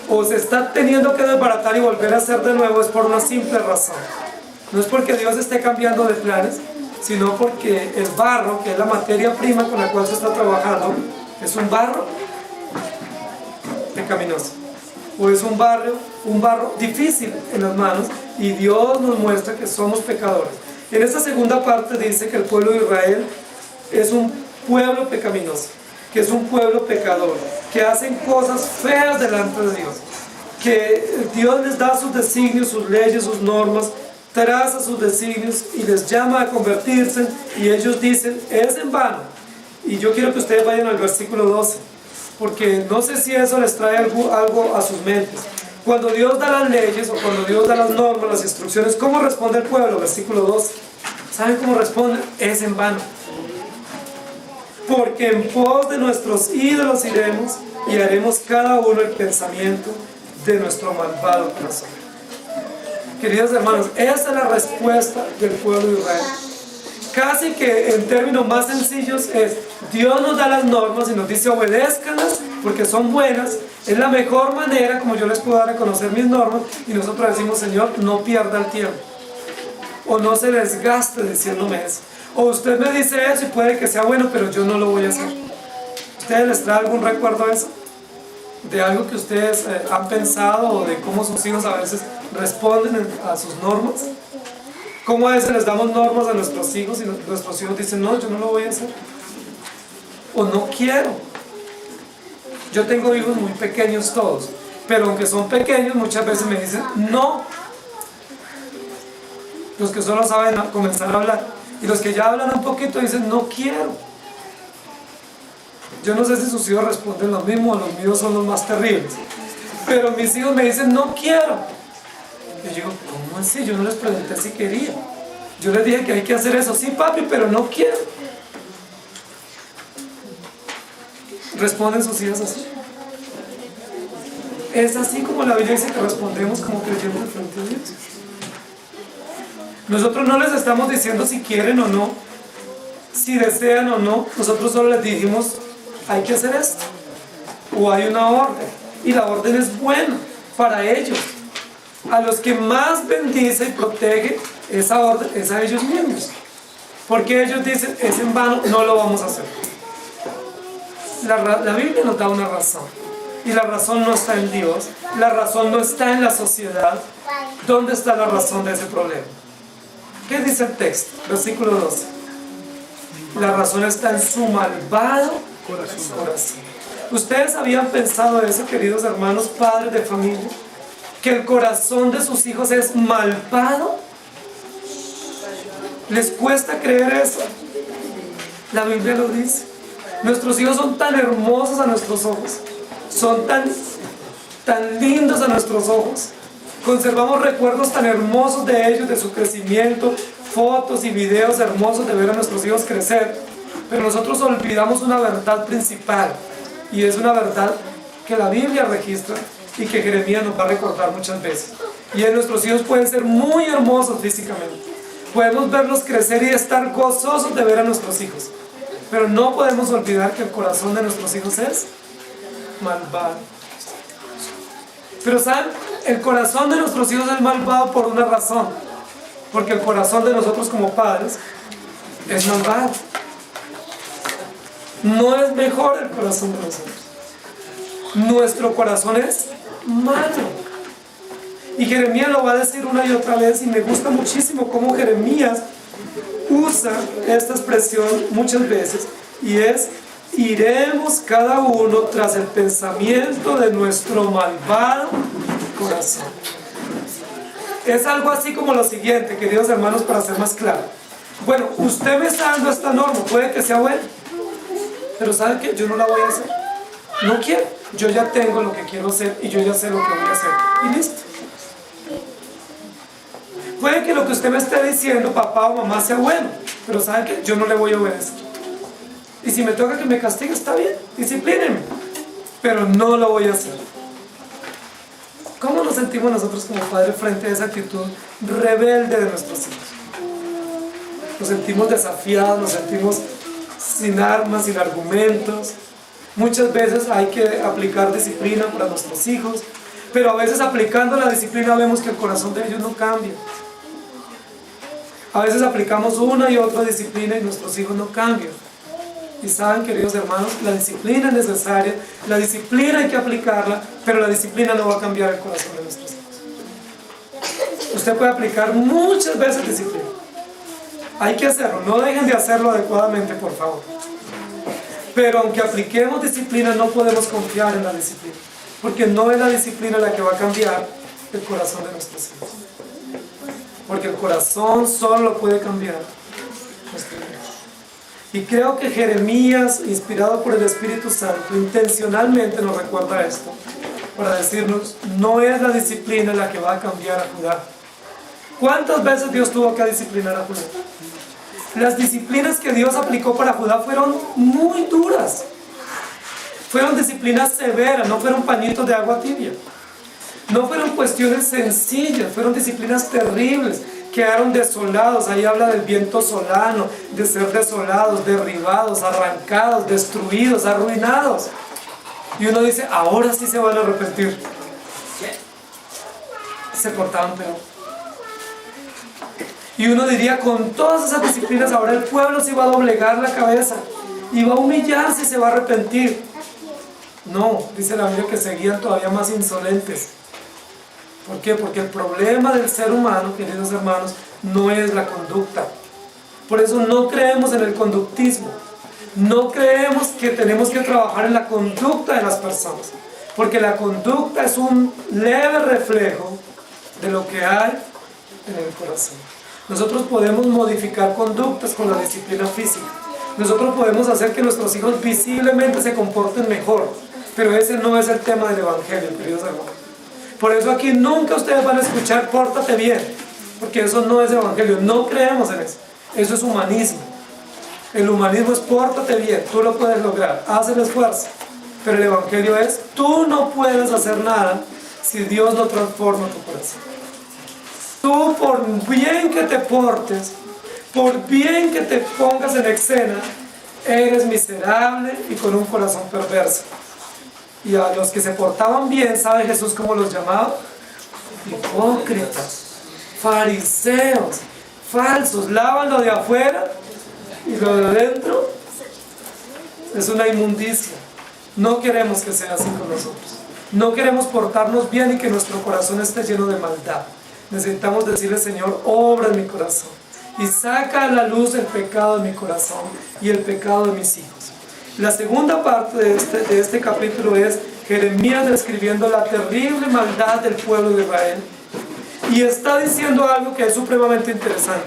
o se está teniendo que desbaratar y volver a hacer de nuevo, es por una simple razón. No es porque Dios esté cambiando de planes, sino porque el barro, que es la materia prima con la cual se está trabajando, es un barro pecaminoso, o es un barro difícil en las manos, y Dios nos muestra que somos pecadores. En esta segunda parte dice que el pueblo de Israel es un pueblo pecaminoso, que es un pueblo pecador, que hacen cosas feas delante de Dios, que Dios les da sus designios, sus leyes, sus normas, traza sus designios y les llama a convertirse, y ellos dicen: es en vano. Y yo quiero que ustedes vayan al versículo 12, porque no sé si eso les trae algo a sus mentes. Cuando Dios da las leyes, o cuando Dios da las normas, las instrucciones, ¿cómo responde el pueblo? Versículo 12. ¿Saben cómo responde? Es en vano. Porque en pos de nuestros ídolos iremos y haremos cada uno el pensamiento de nuestro malvado corazón. Queridos hermanos, esa es la respuesta del pueblo de Israel. Casi que en términos más sencillos es: Dios nos da las normas y nos dice obedézcanlas porque son buenas, es la mejor manera como yo les puedo dar a conocer mis normas, y nosotros decimos: Señor, no pierda el tiempo, o no se desgaste diciéndome eso, o usted me dice eso y puede que sea bueno, pero yo no lo voy a hacer. ¿Ustedes les trae algún recuerdo de eso? ¿De algo que ustedes han pensado, o de cómo sus hijos a veces responden a sus normas? ¿Cómo a veces les damos normas a nuestros hijos y nuestros hijos dicen: no, yo no lo voy a hacer, o no quiero? Yo tengo hijos muy pequeños todos, pero aunque son pequeños muchas veces me dicen no. Los que solo saben comenzar a hablar, y los que ya hablan un poquito dicen: no quiero. Yo no sé si sus hijos responden lo mismo, o los míos son los más terribles, pero mis hijos me dicen: no quiero. Y yo digo: ¿cómo así? Yo no les pregunté si quería. Yo les dije que hay que hacer eso. Sí, papi, pero no quiero. ¿Responden sus hijos así? Es así como la Biblia dice que respondemos como creyentes frente a Dios. Nosotros no les estamos diciendo si quieren o no, si desean o no. Nosotros solo les dijimos: hay que hacer esto, o hay una orden, y la orden es buena para ellos. A los que más bendice y protege esa orden es a ellos mismos, porque ellos dicen: es en vano, no lo vamos a hacer. La Biblia nos da una razón, y la razón no está en Dios, la razón no está en la sociedad. ¿Dónde está la razón de ese problema? ¿Qué dice el texto? Versículo 12. La razón está en su malvado corazón. ¿Ustedes habían pensado eso, queridos hermanos, padres de familia? ¿Que el corazón de sus hijos es malvado? ¿Les cuesta creer eso? La Biblia lo dice. Nuestros hijos son tan hermosos a nuestros ojos, son tan lindos a nuestros ojos. Conservamos recuerdos tan hermosos de ellos, de su crecimiento, fotos y videos hermosos de ver a nuestros hijos crecer. Pero nosotros olvidamos una verdad principal, y es una verdad que la Biblia registra y que Jeremías nos va a recordar muchas veces. Y nuestros hijos pueden ser muy hermosos físicamente. Podemos verlos crecer y estar gozosos de ver a nuestros hijos. Pero no podemos olvidar que el corazón de nuestros hijos es malvado. Pero ¿saben? El corazón de nuestros hijos es malvado por una razón. Porque el corazón de nosotros como padres es malvado. No es mejor el corazón de nosotros. Nuestro corazón es malo. Y Jeremías lo va a decir una y otra vez, y me gusta muchísimo cómo Jeremías usa esta expresión muchas veces, y es: iremos cada uno tras el pensamiento de nuestro malvado corazón. Es algo así como lo siguiente, queridos hermanos, para ser más claro. Bueno, usted me está dando esta norma, puede que sea buena, pero ¿sabe qué? Yo no la voy a hacer. No quiero. Yo ya tengo lo que quiero hacer y yo ya sé lo que voy a hacer. Y listo. Puede que lo que usted me esté diciendo, papá o mamá, sea bueno, pero ¿sabe qué? Yo no le voy a obedecer. Y si me toca que me castigue, está bien, disciplínenme, pero no lo voy a hacer. ¿Cómo nos sentimos nosotros como padres frente a esa actitud rebelde de nuestros hijos? Nos sentimos desafiados, nos sentimos sin armas, sin argumentos. Muchas veces hay que aplicar disciplina para nuestros hijos, pero a veces aplicando la disciplina vemos que el corazón de ellos no cambia. A veces aplicamos una y otra disciplina y nuestros hijos no cambian. Y saben, queridos hermanos, la disciplina es necesaria, la disciplina hay que aplicarla, pero la disciplina no va a cambiar el corazón de nuestros hijos. Usted puede aplicar muchas veces disciplina. Hay que hacerlo, no dejen de hacerlo adecuadamente, por favor. Pero aunque apliquemos disciplina, no podemos confiar en la disciplina, porque no es la disciplina la que va a cambiar el corazón de nuestros hijos. Porque el corazón solo lo puede cambiar nuestro Dios. Y creo que Jeremías, inspirado por el Espíritu Santo, intencionalmente nos recuerda esto, para decirnos: no es la disciplina la que va a cambiar a Judá. ¿Cuántas veces Dios tuvo que disciplinar a Judá? Las disciplinas que Dios aplicó para Judá fueron muy duras. Fueron disciplinas severas, no fueron pañitos de agua tibia. No fueron cuestiones sencillas, fueron disciplinas terribles. Quedaron desolados. Ahí habla del viento solano, de ser desolados, derribados, arrancados, destruidos, arruinados. Y uno dice: ahora sí se van a arrepentir. Se portaban peor. Y uno diría: con todas esas disciplinas ahora el pueblo se va a doblegar la cabeza y va a humillarse y se va a arrepentir. No, dice la Biblia que seguían todavía más insolentes. ¿Por qué? Porque el problema del ser humano, queridos hermanos, no es la conducta. Por eso no creemos en el conductismo. No creemos que tenemos que trabajar en la conducta de las personas. Porque la conducta es un leve reflejo de lo que hay en el corazón. Nosotros podemos modificar conductas con la disciplina física. Nosotros podemos hacer que nuestros hijos visiblemente se comporten mejor. Pero ese no es el tema del Evangelio, queridos hermanos. Por eso aquí nunca ustedes van a escuchar "pórtate bien", porque eso no es Evangelio. No creemos en eso. Eso es humanismo. El humanismo es "pórtate bien", tú lo puedes lograr, haz el esfuerzo. Pero el Evangelio es: tú no puedes hacer nada si Dios no transforma tu corazón. Tú, por bien que te portes, por bien que te pongas en escena, eres miserable y con un corazón perverso. Y a los que se portaban bien, ¿sabe Jesús cómo los llamaba? Hipócritas, fariseos, falsos. Lavan lo de afuera y lo de adentro es una inmundicia. No queremos que sea así con nosotros. No queremos portarnos bien y que nuestro corazón esté lleno de maldad. Necesitamos decirle: Señor, obra en mi corazón y saca a la luz el pecado de mi corazón y el pecado de mis hijos. La segunda parte de este capítulo es Jeremías describiendo la terrible maldad del pueblo de Israel, y está diciendo algo que es supremamente interesante.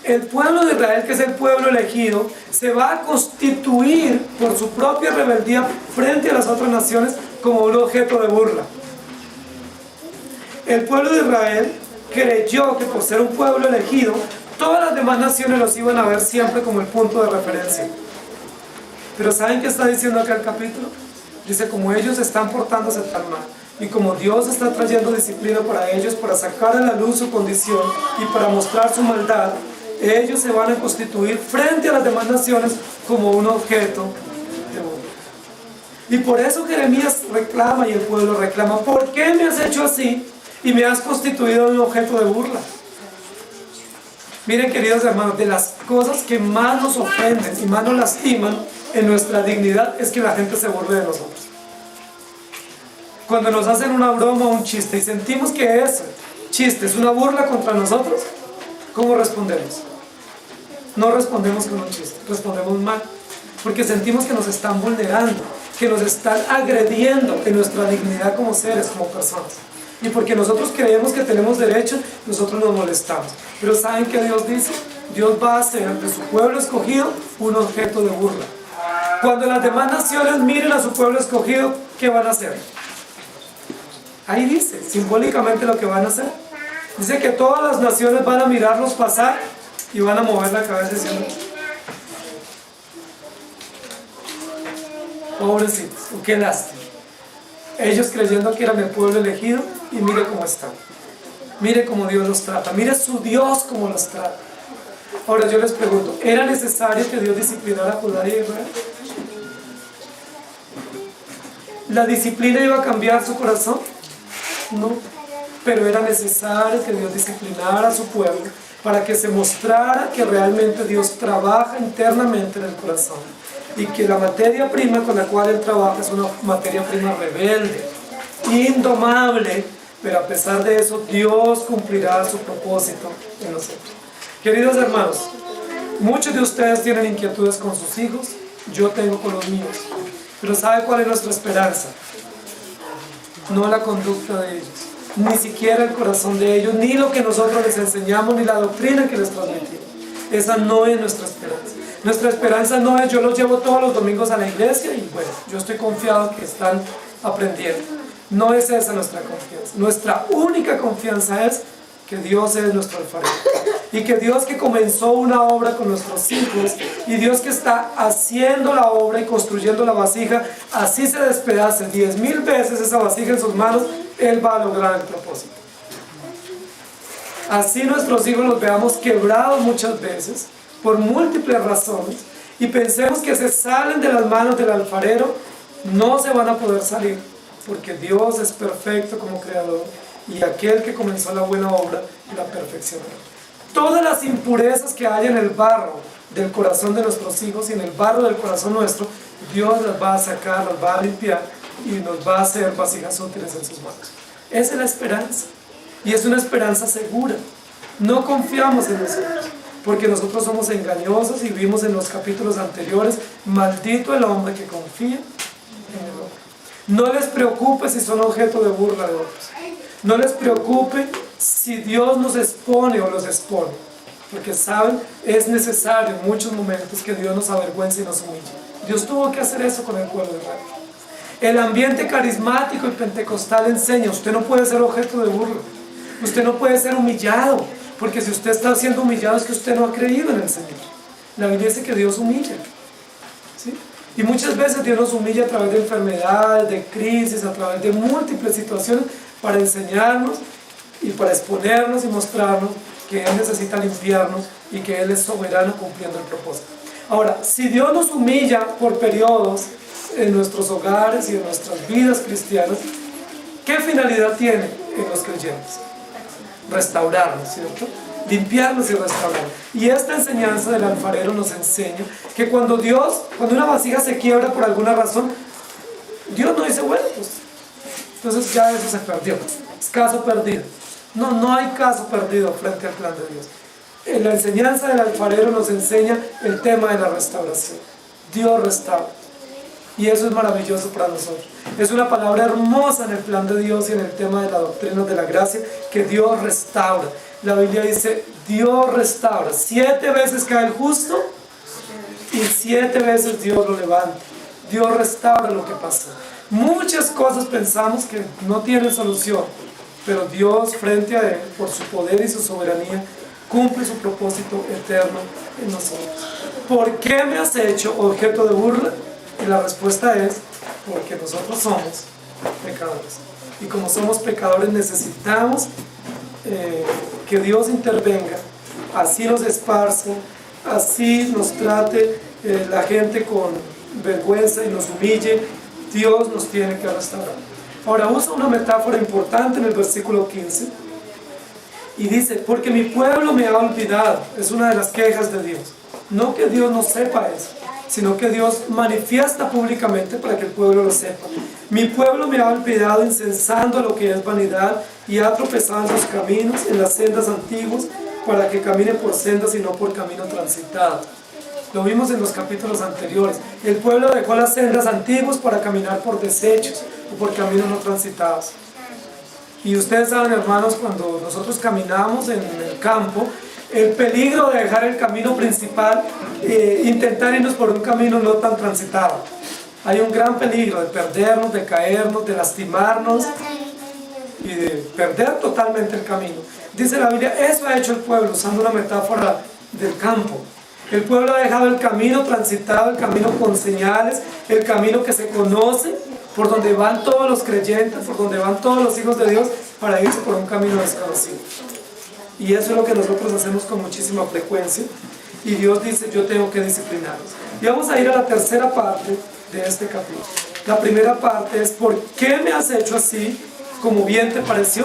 El pueblo de Israel, que es el pueblo elegido, se va a constituir por su propia rebeldía frente a las otras naciones como un objeto de burla. El pueblo de Israel creyó que por ser un pueblo elegido, todas las demás naciones los iban a ver siempre como el punto de referencia. Pero ¿saben qué está diciendo acá el capítulo? Dice: como ellos están portándose tan mal, Y como Dios está trayendo disciplina para ellos, para sacar a la luz su condición y para mostrar su maldad, ellos se van a constituir frente a las demás naciones como un objeto de burla. Y por eso Jeremías reclama y el pueblo reclama: ¿por qué me has hecho así y me has constituido un objeto de burla? Miren, queridos hermanos, de las cosas que más nos ofenden y más nos lastiman en nuestra dignidad es que la gente se burle de nosotros. Cuando nos hacen una broma o un chiste y sentimos que ese chiste es una burla contra nosotros, ¿cómo respondemos? No respondemos con un chiste, respondemos mal, porque sentimos que nos están vulnerando, que nos están agrediendo en nuestra dignidad como seres, como personas. Y porque nosotros creemos que tenemos derecho, nosotros nos molestamos. Pero ¿saben qué Dios dice? Dios va a hacer de su pueblo escogido un objeto de burla. Cuando las demás naciones miren a su pueblo escogido, ¿qué van a hacer? Ahí dice simbólicamente lo que van a hacer. Dice que todas las naciones van a mirarlos pasar y van a mover la cabeza diciendo: pobrecitos, qué lástima. Ellos creyendo que eran el pueblo elegido, y mire cómo están. Mire cómo Dios los trata. Mire su Dios cómo los trata. Ahora yo les pregunto, ¿era necesario que Dios disciplinara a Judá y a Israel? ¿La disciplina iba a cambiar su corazón? No. Pero era necesario que Dios disciplinara a su pueblo para que se mostrara que realmente Dios trabaja internamente en el corazón. Y que la materia prima con la cual Él trabaja es una materia prima rebelde, indomable, pero a pesar de eso Dios cumplirá su propósito en nosotros. Queridos hermanos, muchos de ustedes tienen inquietudes con sus hijos, yo tengo con los míos, pero ¿sabe cuál es nuestra esperanza? No la conducta de ellos, ni siquiera el corazón de ellos, ni lo que nosotros les enseñamos, ni la doctrina que les transmitimos. Esa no es nuestra esperanza. Nuestra esperanza no es: yo los llevo todos los domingos a la iglesia y bueno, yo estoy confiado que están aprendiendo. No es esa nuestra confianza. Nuestra única confianza es que Dios es nuestro alfarero. Y que Dios, que comenzó una obra con nuestros hijos, y Dios que está haciendo la obra y construyendo la vasija, así se despedace 10,000 veces esa vasija en sus manos, Él va a lograr el propósito. Así nuestros hijos los veamos quebrados muchas veces, por múltiples razones, y pensemos que se salen de las manos del alfarero, no se van a poder salir, porque Dios es perfecto como creador, y aquel que comenzó la buena obra la perfeccionará. Todas las impurezas que hay en el barro del corazón de nuestros hijos y en el barro del corazón nuestro, Dios las va a sacar, las va a limpiar y nos va a hacer vasijas útiles en sus manos. Esa es la esperanza, y es una esperanza segura. No confiamos en nosotros, porque nosotros somos engañosos, y vimos en los capítulos anteriores: maldito el hombre que confía en el hombre. No les preocupe si son objeto de burla de otros. No les preocupe si Dios nos expone o los expone, porque saben, es necesario en muchos momentos que Dios nos avergüence y nos humille. Dios tuvo que hacer eso con el pueblo de Israel. El ambiente carismático y pentecostal enseña: usted no puede ser objeto de burla, usted no puede ser humillado, porque si usted está siendo humillado es que usted no ha creído en el Señor. La Biblia dice que Dios humilla, ¿sí? Y muchas veces Dios nos humilla a través de enfermedades, de crisis, a través de múltiples situaciones, para enseñarnos y para exponernos y mostrarnos que Él necesita limpiarnos y que Él es soberano cumpliendo el propósito. Ahora, si Dios nos humilla por periodos en nuestros hogares y en nuestras vidas cristianas, ¿qué finalidad tiene en los creyentes? Restaurarnos, ¿cierto? Limpiarnos y restaurarnos. Y esta enseñanza del alfarero nos enseña que cuando una vasija se quiebra por alguna razón, Dios no dice: bueno, pues entonces ya eso se perdió, es caso perdido. No hay caso perdido frente al plan de Dios. En la enseñanza del alfarero nos enseña el tema de la restauración. Dios restaura. Y eso es maravilloso para nosotros. Es una palabra hermosa en el plan de Dios y en el tema de la doctrina de la gracia, que Dios restaura. La Biblia dice: Dios restaura. 7 veces cae el justo y 7 veces Dios lo levanta. Dios restaura lo que pasó. Muchas cosas pensamos que no tienen solución, pero Dios, frente a Él, por su poder y su soberanía, cumple su propósito eterno en nosotros. ¿Por qué me has hecho objeto de burla? Y la respuesta es: porque nosotros somos pecadores. y como somos pecadores necesitamos que Dios intervenga. Así nos esparce, así nos trate la gente con vergüenza y nos humille, Dios nos tiene que restaurar. Ahora usa una metáfora importante en el versículo 15 y dice, porque mi pueblo me ha olvidado. Es una de las quejas de Dios. No que Dios no sepa eso, sino que Dios manifiesta públicamente para que el pueblo lo sepa. Mi pueblo me ha olvidado, insensando lo que es vanidad, y ha tropezado en sus caminos, en las sendas antiguas, para que camine por sendas y no por camino transitado. Lo vimos en los capítulos anteriores. El pueblo dejó las sendas antiguas para caminar por desechos o por caminos no transitados. Y ustedes saben, hermanos, cuando nosotros caminamos en el campo, el peligro de dejar el camino principal, intentar irnos por un camino no tan transitado. Hay un gran peligro de perdernos, de caernos, de lastimarnos y de perder totalmente el camino. Dice la Biblia, eso ha hecho el pueblo, usando una metáfora del campo. El pueblo ha dejado el camino transitado, el camino con señales, el camino que se conoce, por donde van todos los creyentes, por donde van todos los hijos de Dios, para irse por un camino desconocido. Y eso es lo que nosotros hacemos con muchísima frecuencia. Y Dios dice, yo tengo que disciplinarlos. Y vamos a ir a la tercera parte de este capítulo. La primera parte es, ¿por qué me has hecho así, como bien te pareció?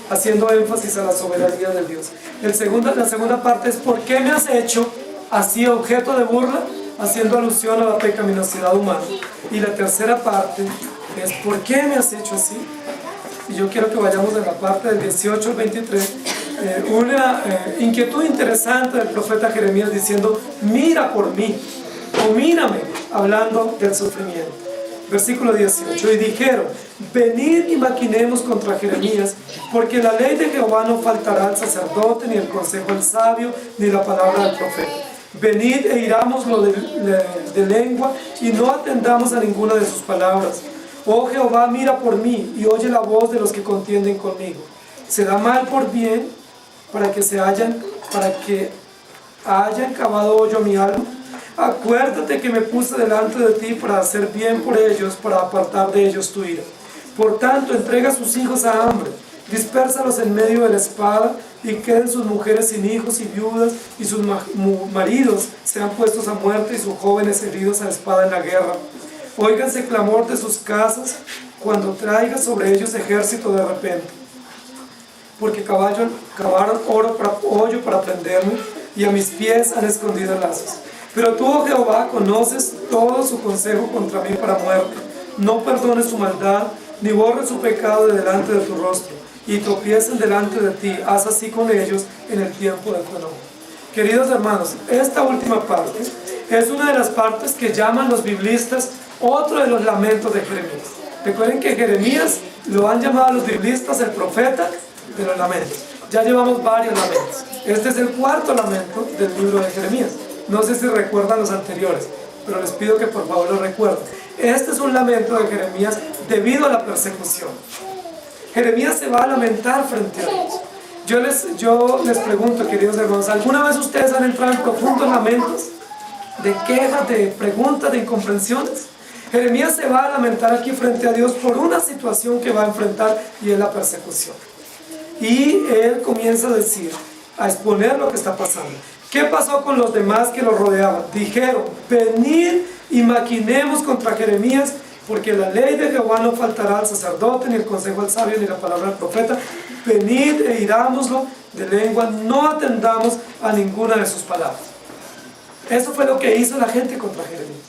Haciendo énfasis a la soberanía de Dios. La segunda parte es, ¿por qué me has hecho así objeto de burla? Haciendo alusión a la pecaminosidad humana. Y la tercera parte es, ¿por qué me has hecho así? Y yo quiero que vayamos a la parte del 18 al 23, una inquietud interesante del profeta Jeremías diciendo, mira por mí, o mírame, hablando del sufrimiento. Versículo 18, y dijeron, venid y maquinemos contra Jeremías, porque la ley de Jehová no faltará al sacerdote, ni el consejo del sabio, ni la palabra del profeta. Venid e irámoslo de lengua, y no atendamos a ninguna de sus palabras. Oh Jehová, mira por mí, y oye la voz de los que contienden conmigo. ¿Será mal por bien, para que hayan cavado hoyo a mi alma? Acuérdate que me puse delante de ti para hacer bien por ellos, para apartar de ellos tu ira. Por tanto, entrega a sus hijos a hambre, dispérsalos en medio de la espada, y queden sus mujeres sin hijos y viudas, y sus maridos sean puestos a muerte, y sus jóvenes heridos a espada en la guerra. Óiganse clamor de sus casas, cuando traiga sobre ellos ejército de repente. Porque cavaron hoyo para prenderme, y a mis pies han escondido lazos. Pero tú, oh Jehová, conoces todo su consejo contra mí para muerte. No perdones su maldad, ni borres su pecado de delante de tu rostro, y tropiecen delante de ti. Haz así con ellos en el tiempo de tu enojo. Queridos hermanos, esta última parte es una de las partes que llaman los biblistas otro de los lamentos de Jeremías. Recuerden que Jeremías lo han llamado a los biblistas el profeta de los lamentos. Ya llevamos varios lamentos. Este es el cuarto lamento del libro de Jeremías. No sé si recuerdan los anteriores, pero les pido que por favor lo recuerden. Este es un lamento de Jeremías debido a la persecución. Jeremías se va a lamentar frente a Dios. Yo les pregunto, queridos hermanos, ¿alguna vez ustedes han entrado en profundos lamentos? De quejas, de preguntas, de incomprensiones. Jeremías se va a lamentar aquí frente a Dios por una situación que va a enfrentar, y es la persecución. Y él comienza a decir, a exponer lo que está pasando. ¿Qué pasó con los demás que lo rodeaban? Dijeron, venid y maquinemos contra Jeremías, porque la ley de Jehová no faltará al sacerdote, ni el consejo del sabio, ni la palabra del profeta. Venid e irámoslo de lengua, no atendamos a ninguna de sus palabras. Eso fue lo que hizo la gente contra Jeremías.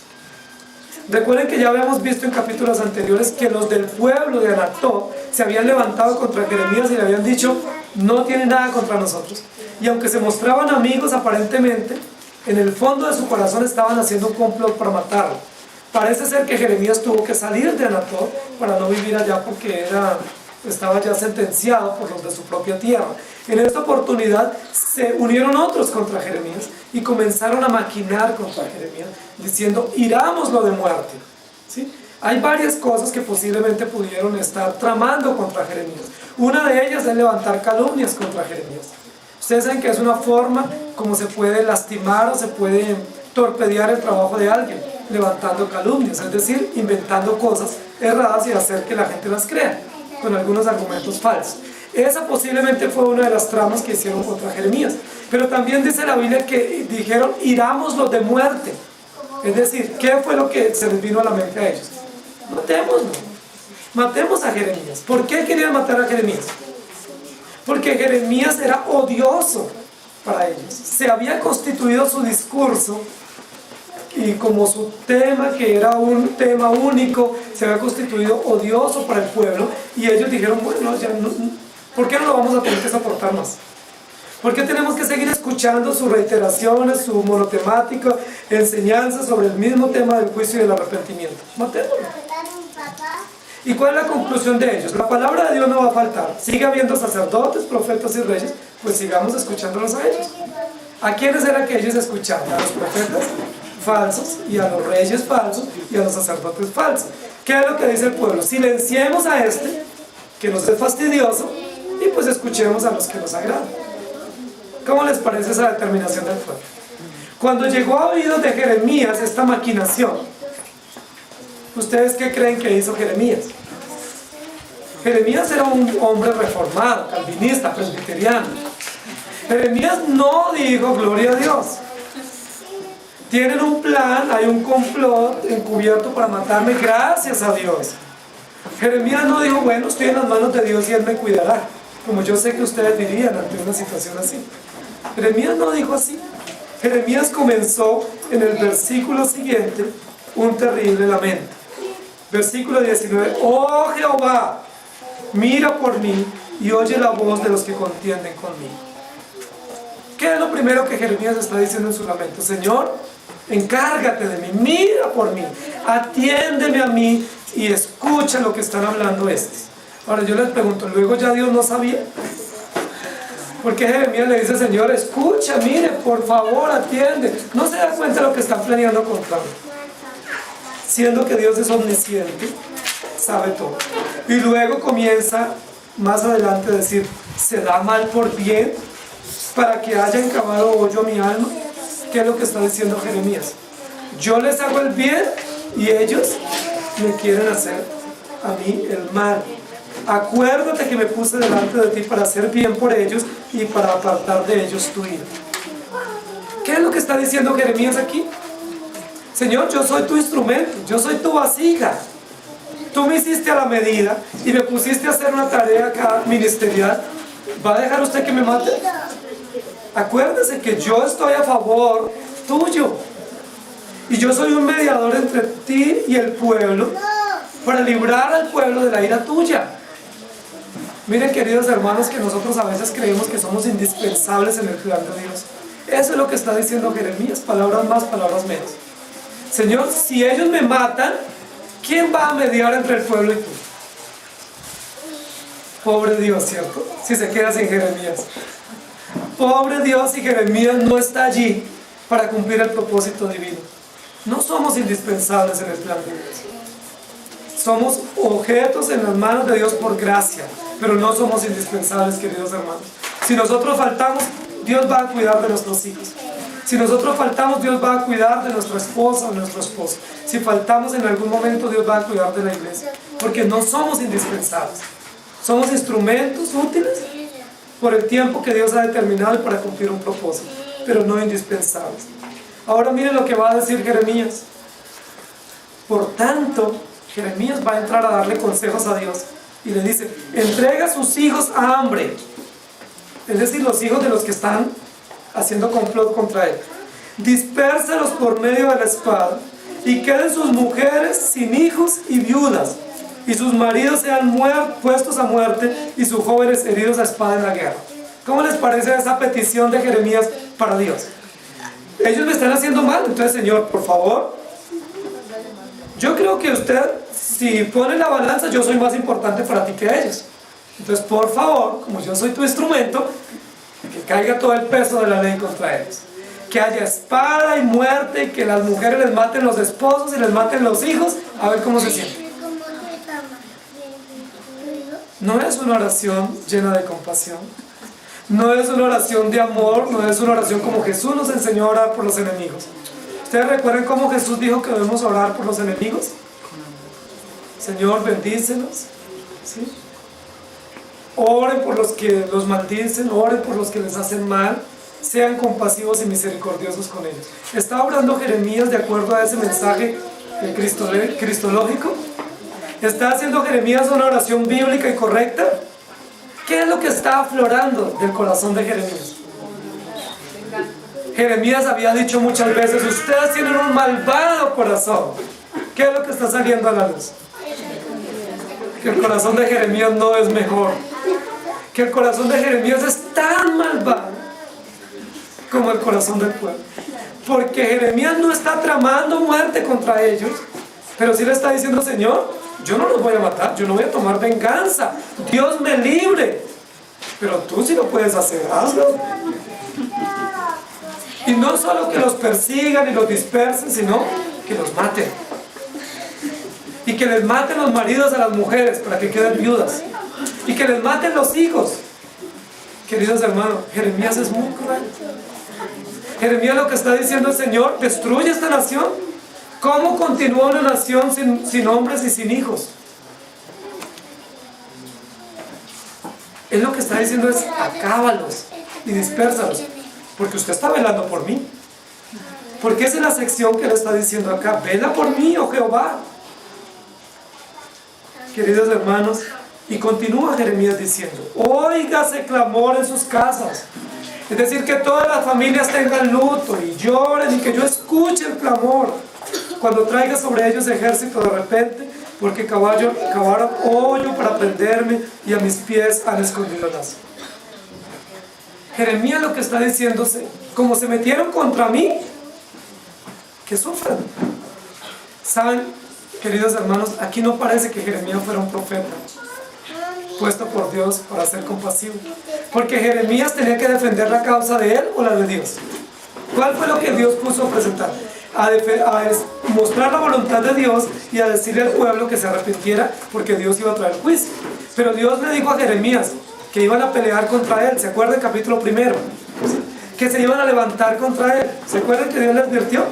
Recuerden que ya habíamos visto en capítulos anteriores que los del pueblo de Anatot se habían levantado contra Jeremías y le habían dicho, no tiene nada contra nosotros. Y aunque se mostraban amigos aparentemente, en el fondo de su corazón estaban haciendo un complot para matarlo. Parece ser que Jeremías tuvo que salir de Anatot para no vivir allá, porque estaba ya sentenciado por los de su propia tierra. En esta oportunidad se unieron otros contra Jeremías y comenzaron a maquinar contra Jeremías, diciendo, irámoslo de muerte. ¿Sí? Hay varias cosas que posiblemente pudieron estar tramando contra Jeremías. Una de ellas es levantar calumnias contra Jeremías. Ustedes saben que es una forma como se puede lastimar o se puede torpedear el trabajo de alguien, levantando calumnias, es decir, inventando cosas erradas y hacer que la gente las crea. con algunos argumentos falsos. Esa posiblemente fue una de las tramas que hicieron contra Jeremías. Pero también dice la Biblia que dijeron, irámoslos de muerte. Es decir, ¿qué fue lo que se les vino a la mente a ellos? Matémoslo. Matemos a Jeremías. ¿Por qué querían matar a Jeremías? Porque Jeremías era odioso para ellos. Se había constituido su discurso y como su tema, que era un tema único, se había constituido odioso para el pueblo. Y ellos dijeron, bueno, ya no, ¿por qué no lo vamos a tener que soportar más? ¿Por qué tenemos que seguir escuchando sus reiteraciones, su monotemática, enseñanzas sobre el mismo tema del juicio y del arrepentimiento? Matémoslo. ¿Y cuál es la conclusión de ellos? La palabra de Dios no va a faltar. Sigue habiendo sacerdotes, profetas y reyes, pues sigamos escuchándolos a ellos. ¿A quiénes era que ellos escuchaban? A los profetas falsos y a los reyes falsos y a los sacerdotes falsos. ¿Qué es lo que dice el pueblo? Silenciemos a este, que nos es fastidioso, y pues escuchemos a los que nos agradan. ¿Cómo les parece esa determinación del pueblo? Cuando llegó a oídos de Jeremías esta maquinación, ¿ustedes qué creen que hizo Jeremías? Jeremías era un hombre reformado, calvinista, presbiteriano. Jeremías no dijo gloria a Dios. Tienen un plan, hay un complot encubierto para matarme, gracias a Dios. Jeremías no dijo, bueno, estoy en las manos de Dios y Él me cuidará, como yo sé que ustedes dirían ante una situación así. Jeremías no dijo así. Jeremías comenzó en el versículo siguiente un terrible lamento. Versículo 19, oh Jehová, mira por mí y oye la voz de los que contienden conmigo. ¿Qué es lo primero que Jeremías está diciendo en su lamento? Señor, encárgate de mí, mira por mí, atiéndeme a mí y escucha lo que están hablando estos. Ahora yo les pregunto, ¿luego ya Dios no sabía? Porque Jeremías le dice, Señor, escucha, mire, por favor, atiende. ¿No se da cuenta de lo que están planeando contra mí? Siendo que Dios es omnisciente, sabe todo. Y luego comienza más adelante a decir, ¿se da mal por bien para que haya encavado hoyo a mi alma? ¿Qué es lo que está diciendo Jeremías? Yo les hago el bien y ellos me quieren hacer a mí el mal. Acuérdate que me puse delante de ti para hacer bien por ellos y para apartar de ellos tu ira. ¿Qué es lo que está diciendo Jeremías aquí? Señor, yo soy tu instrumento, yo soy tu vasija. Tú me hiciste a la medida y me pusiste a hacer una tarea acá ministerial. ¿Va a dejar usted que me mate? Acuérdese que yo estoy a favor tuyo. Y yo soy un mediador entre ti y el pueblo para librar al pueblo de la ira tuya. Miren, queridos hermanos, que nosotros a veces creemos que somos indispensables en el plan de Dios. Eso es lo que está diciendo Jeremías, palabras más, palabras menos. Señor, si ellos me matan, ¿quién va a mediar entre el pueblo y tú? Pobre Dios, ¿cierto? Si se queda sin Jeremías. Pobre Dios, y Jeremías no está allí para cumplir el propósito divino. No somos indispensables en el plan de Dios. Somos objetos en las manos de Dios por gracia, pero no somos indispensables, queridos hermanos. Si nosotros faltamos, Dios va a cuidar de nuestros hijos. Si nosotros faltamos, Dios va a cuidar de nuestra esposa o nuestro esposo. Si faltamos en algún momento, Dios va a cuidar de la iglesia. Porque no somos indispensables. Somos instrumentos útiles por el tiempo que Dios ha determinado para cumplir un propósito, pero no indispensables. Ahora miren lo que va a decir Jeremías. Por tanto, Jeremías va a entrar a darle consejos a Dios y le dice, entrega a sus hijos a hambre. Es decir, los hijos de los que están haciendo complot contra él. Dispérsalos por medio de la espada y queden sus mujeres sin hijos y viudas, y sus maridos sean puestos a muerte y sus jóvenes heridos a espada en la guerra. ¿Cómo les parece esa petición de Jeremías para Dios? Ellos me están haciendo mal, entonces Señor, por favor, yo creo que usted, si pone la balanza, yo soy más importante para ti que ellos. Entonces, por favor, como yo soy tu instrumento, que caiga todo el peso de la ley contra ellos. Que haya espada y muerte, y que las mujeres les maten los esposos y les maten los hijos, a ver cómo se siente. No es una oración llena de compasión. No es una oración de amor, no es una oración como Jesús nos enseñó a orar por los enemigos. ¿Ustedes recuerdan cómo Jesús dijo que debemos orar por los enemigos? Señor, bendícelos, ¿sí? Oren por los que los maldicen, oren por los que les hacen mal, sean compasivos y misericordiosos con ellos. ¿Está orando Jeremías de acuerdo a ese mensaje cristológico? ¿Está haciendo Jeremías una oración bíblica y correcta? ¿Qué es lo que está aflorando del corazón de Jeremías? Jeremías había dicho muchas veces: ustedes tienen un malvado corazón. ¿Qué es lo que está saliendo a la luz? Que el corazón de Jeremías no es mejor. Que el corazón de Jeremías es tan malvado como el corazón del pueblo. Porque Jeremías no está tramando muerte contra ellos, pero sí le está diciendo: Señor, yo no los voy a matar, yo no voy a tomar venganza, Dios me libre, pero tú sí lo puedes hacer, hazlo. Y no solo que los persigan y los dispersen, sino que los maten. Y que les maten los maridos a las mujeres para que queden viudas. Y que les maten los hijos. Queridos hermanos, Jeremías es muy cruel. Jeremías lo que está diciendo el Señor: destruye esta nación. ¿Cómo continúa una nación sin hombres y sin hijos? Él lo que está diciendo es: acábalos y dispérsalos, porque usted está velando por mí. Porque esa es la sección que le está diciendo acá: vela por mí, oh Jehová. Queridos hermanos, y continúa Jeremías diciendo: óigase clamor en sus casas. Es decir, que todas las familias tengan luto y lloren, y que yo escuche el clamor cuando traiga sobre ellos ejército de repente, porque cavaron hoyo para prenderme, y a mis pies han escondido las. Jeremías lo que está diciéndose: como se metieron contra mí, que sufran. ¿Saben, queridos hermanos? Aquí no parece que Jeremías fuera un profeta puesto por Dios para ser compasivo, porque Jeremías tenía que defender la causa de él o la de Dios. ¿Cuál fue lo que Dios puso a presentar? A mostrar la voluntad de Dios y a decirle al pueblo que se arrepintiera, porque Dios iba a traer juicio. Pero Dios le dijo a Jeremías que iban a pelear contra él. ¿Se acuerdan el capítulo 1? Que se iban a levantar contra él. ¿Se acuerdan que Dios le advirtió?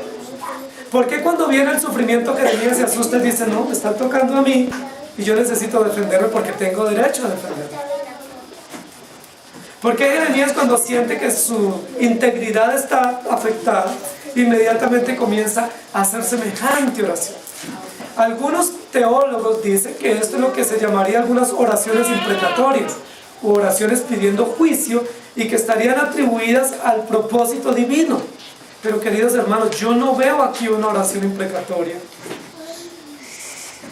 ¿Por qué cuando viene el sufrimiento Jeremías se asusta y dice: no, me están tocando a mí y yo necesito defenderme porque tengo derecho a defenderme? ¿Por qué Jeremías, cuando siente que su integridad está afectada, inmediatamente comienza a hacer semejante oración? Algunos teólogos dicen que esto es lo que se llamaría algunas oraciones imprecatorias, o oraciones pidiendo juicio, y que estarían atribuidas al propósito divino. Pero, queridos hermanos, yo no veo aquí una oración imprecatoria.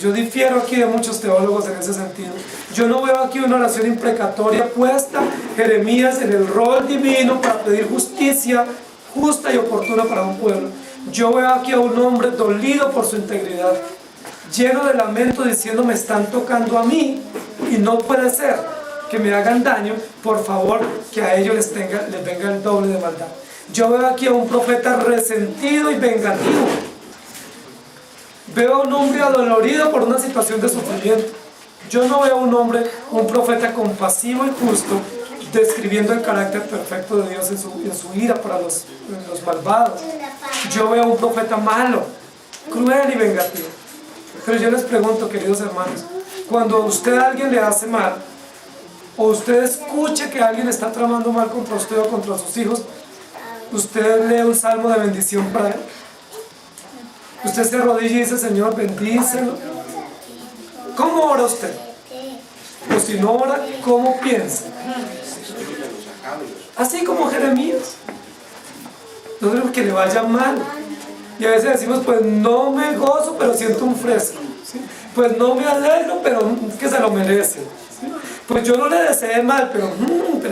Yo difiero aquí de muchos teólogos en ese sentido. Yo no veo aquí una oración imprecatoria puesta Jeremías en el rol divino para pedir justicia justa y oportuna para un pueblo. Yo veo aquí a un hombre dolido por su integridad, lleno de lamento, diciendo: me están tocando a mí y no puede ser que me hagan daño. Por favor, que a ellos les venga el doble de maldad. Yo veo aquí a un profeta resentido y vengativo. Veo a un hombre adolorido por una situación de sufrimiento. Yo no veo a un profeta compasivo y justo, describiendo el carácter perfecto de Dios en su ira para los malvados. Yo veo a un profeta malo, cruel y vengativo. Pero yo les pregunto, queridos hermanos, cuando usted a alguien le hace mal, o usted escuche que alguien está tramando mal contra usted o contra sus hijos, ¿usted lee un salmo de bendición para él? Usted se arrodilla y dice: Señor, bendícelo. ¿Cómo ora usted? O si no ora, ¿cómo piensa? Así como Jeremías. No queremos que le vaya mal. Y a veces decimos: pues no me gozo, pero siento un fresco. ¿Sí? Pues no me alegro, pero es que se lo merece. ¿Sí? Pues yo no le deseé mal, pero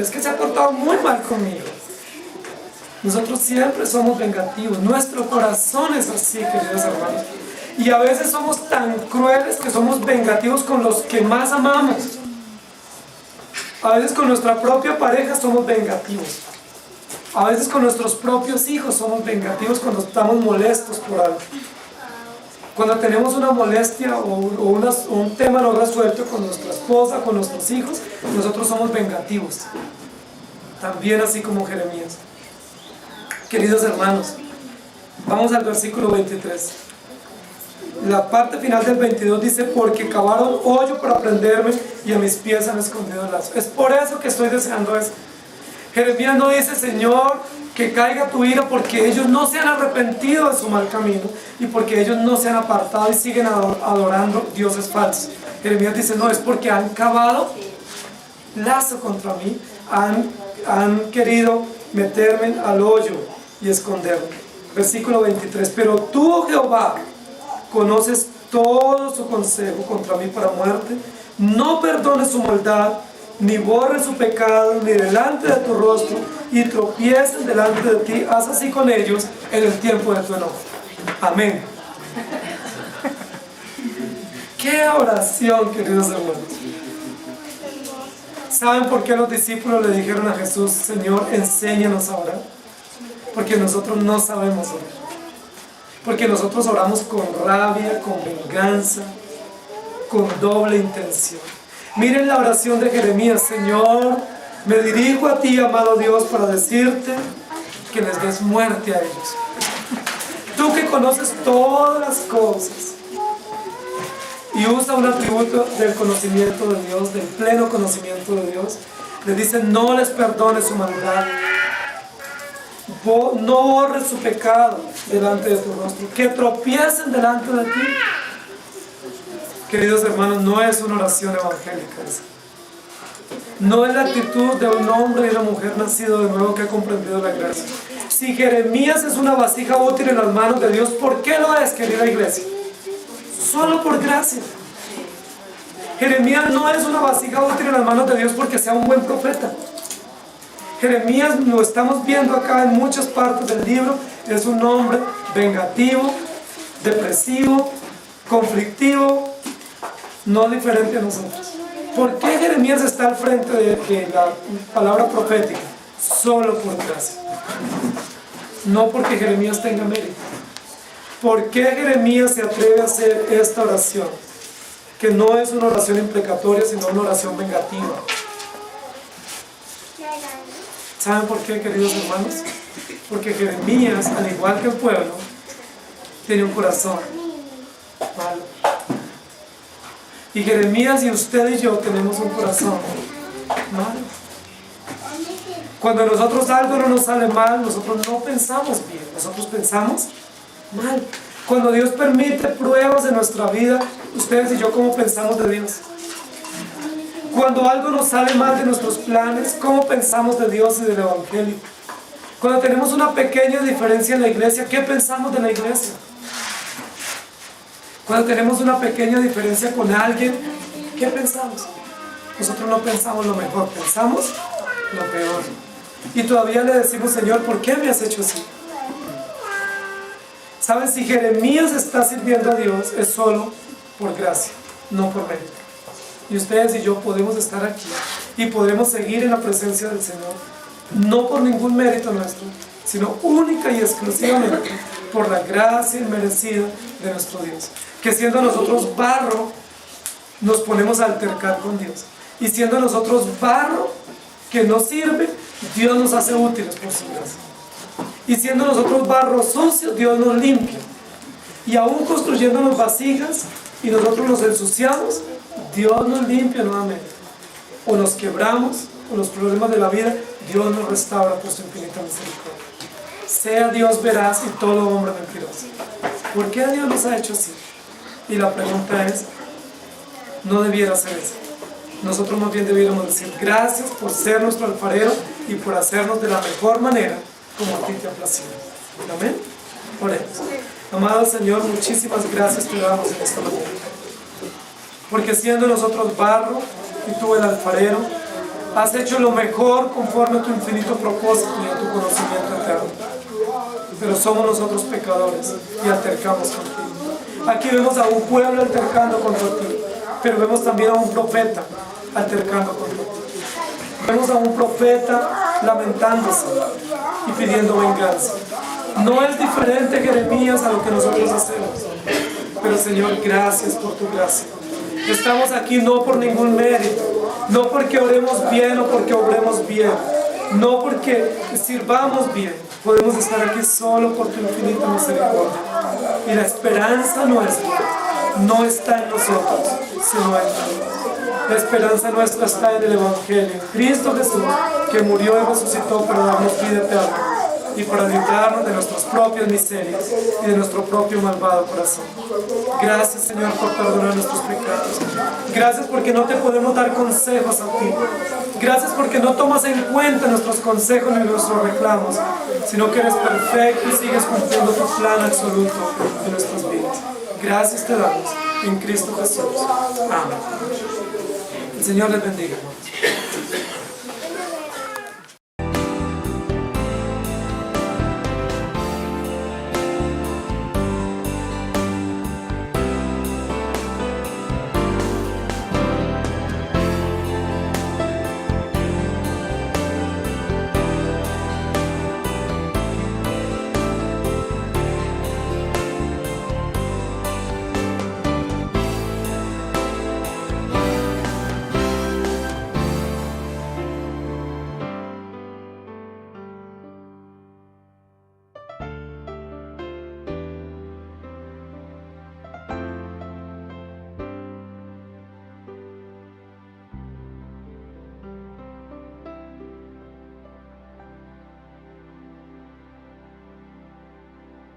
es que se ha portado muy mal conmigo. Nosotros siempre somos vengativos. Nuestro corazón es así, queridos hermanos. Y a veces somos tan crueles que somos vengativos con los que más amamos. A veces con nuestra propia pareja somos vengativos. A veces con nuestros propios hijos somos vengativos cuando estamos molestos por algo. Cuando tenemos una molestia o un tema no resuelto con nuestra esposa, con nuestros hijos, nosotros somos vengativos. También así como Jeremías. Queridos hermanos, vamos al versículo 23. La parte final del 22 dice, porque cavaron hoyo para prenderme y a mis pies han escondido el lazo. Es por eso que estoy deseando eso. Jeremías no dice, Señor, que caiga tu ira porque ellos no se han arrepentido de su mal camino y porque ellos no se han apartado y siguen adorando dioses falsos. Jeremías dice, no, es porque han cavado lazo contra mí, han querido meterme al hoyo y esconderme. Versículo 23, pero tú, oh Jehová, conoces todo su consejo contra mí para muerte, no perdones su maldad, ni borres su pecado, ni delante de tu rostro, y tropiecen delante de ti, haz así con ellos en el tiempo de tu enojo. Amén. ¡Qué oración, queridos hermanos! ¿Saben por qué los discípulos le dijeron a Jesús, Señor, enséñanos a orar? Porque nosotros no sabemos orar. Porque nosotros oramos con rabia, con venganza, con doble intención. Miren la oración de Jeremías, Señor, me dirijo a ti, amado Dios, para decirte que les des muerte a ellos. Tú que conoces todas las cosas y usa un atributo del conocimiento de Dios, del pleno conocimiento de Dios, le dice, no les perdones su maldad, no borres su pecado delante de tu rostro, que tropiecen delante de ti. Queridos hermanos, no es una oración evangélica esa. No es la actitud de un hombre y una mujer nacido de nuevo que ha comprendido la gracia. Si Jeremías es una vasija útil en las manos de Dios, ¿por qué lo es, querida iglesia? Solo por gracia. Jeremías no es una vasija útil en las manos de Dios porque sea un buen profeta. Jeremías, lo estamos viendo acá en muchas partes del libro, es un hombre vengativo, depresivo, conflictivo, no diferente a nosotros. ¿Por qué Jeremías está al frente de la palabra profética? Solo por gracia. No porque Jeremías tenga mérito. ¿Por qué Jeremías se atreve a hacer esta oración? Que no es una oración imprecatoria, sino una oración vengativa. ¿Saben por qué, queridos hermanos? Porque Jeremías, al igual que el pueblo, tiene un corazón malo. Y Jeremías y usted y yo tenemos un corazón malo. Cuando a nosotros algo no nos sale mal, nosotros no pensamos bien, nosotros pensamos mal. Cuando Dios permite pruebas en nuestra vida, ustedes y yo, ¿cómo pensamos de Dios? Cuando algo nos sale mal de nuestros planes, ¿cómo pensamos de Dios y del Evangelio? Cuando tenemos una pequeña diferencia en la iglesia, ¿qué pensamos de la iglesia? Cuando tenemos una pequeña diferencia con alguien, ¿qué pensamos? Nosotros no pensamos lo mejor, pensamos lo peor. Y todavía le decimos, Señor, ¿por qué me has hecho así? ¿Saben? Si Jeremías está sirviendo a Dios, es solo por gracia, no por mérito. Y ustedes y yo podemos estar aquí y podremos seguir en la presencia del Señor, no por ningún mérito nuestro, sino única y exclusivamente por la gracia inmerecida de nuestro Dios. Que siendo nosotros barro, nos ponemos a altercar con Dios. Y siendo nosotros barro que no sirve, Dios nos hace útiles por su gracia. Y siendo nosotros barro sucio, Dios nos limpia. Y aún construyéndonos vasijas y nosotros nos ensuciamos, Dios nos limpia nuevamente. O nos quebramos, o los problemas de la vida, Dios nos restaura por su infinita misericordia. Sea Dios veraz y todo hombre mentiroso. ¿Por qué Dios nos ha hecho así? Y la pregunta es, no debiera ser eso. Nosotros más bien debiéramos decir, gracias por ser nuestro alfarero y por hacernos de la mejor manera como a ti te ha placido. Amén. Oremos. Amado Señor, muchísimas gracias te damos en esta mañana. Porque siendo nosotros barro y tú el alfarero, has hecho lo mejor conforme a tu infinito propósito y a tu conocimiento eterno. Pero somos nosotros pecadores y altercamos contigo. Aquí vemos a un pueblo altercando contra ti, pero vemos también a un profeta altercando contra ti. Vemos a un profeta lamentándose y pidiendo venganza. No es diferente, Jeremías, a lo que nosotros hacemos. Pero Señor, gracias por tu gracia. Estamos aquí no por ningún mérito, no porque oremos bien o porque obremos bien, no porque sirvamos bien, Podemos estar aquí solo por tu infinita misericordia. Y la esperanza nuestra no está en nosotros, sino en ti. La esperanza nuestra está en el Evangelio, en Cristo Jesús, que murió y resucitó para darnos vida eterna y para librarnos de nuestras propias miserias y de nuestro propio malvado corazón. Gracias, Señor, por perdonar nuestros pecados. Gracias porque no te podemos dar consejos a ti. Gracias porque no tomas en cuenta nuestros consejos ni nuestros reclamos, sino que eres perfecto y sigues cumpliendo tu plan absoluto en nuestras vidas. Gracias te damos en Cristo Jesús. Amén. El Señor les bendiga.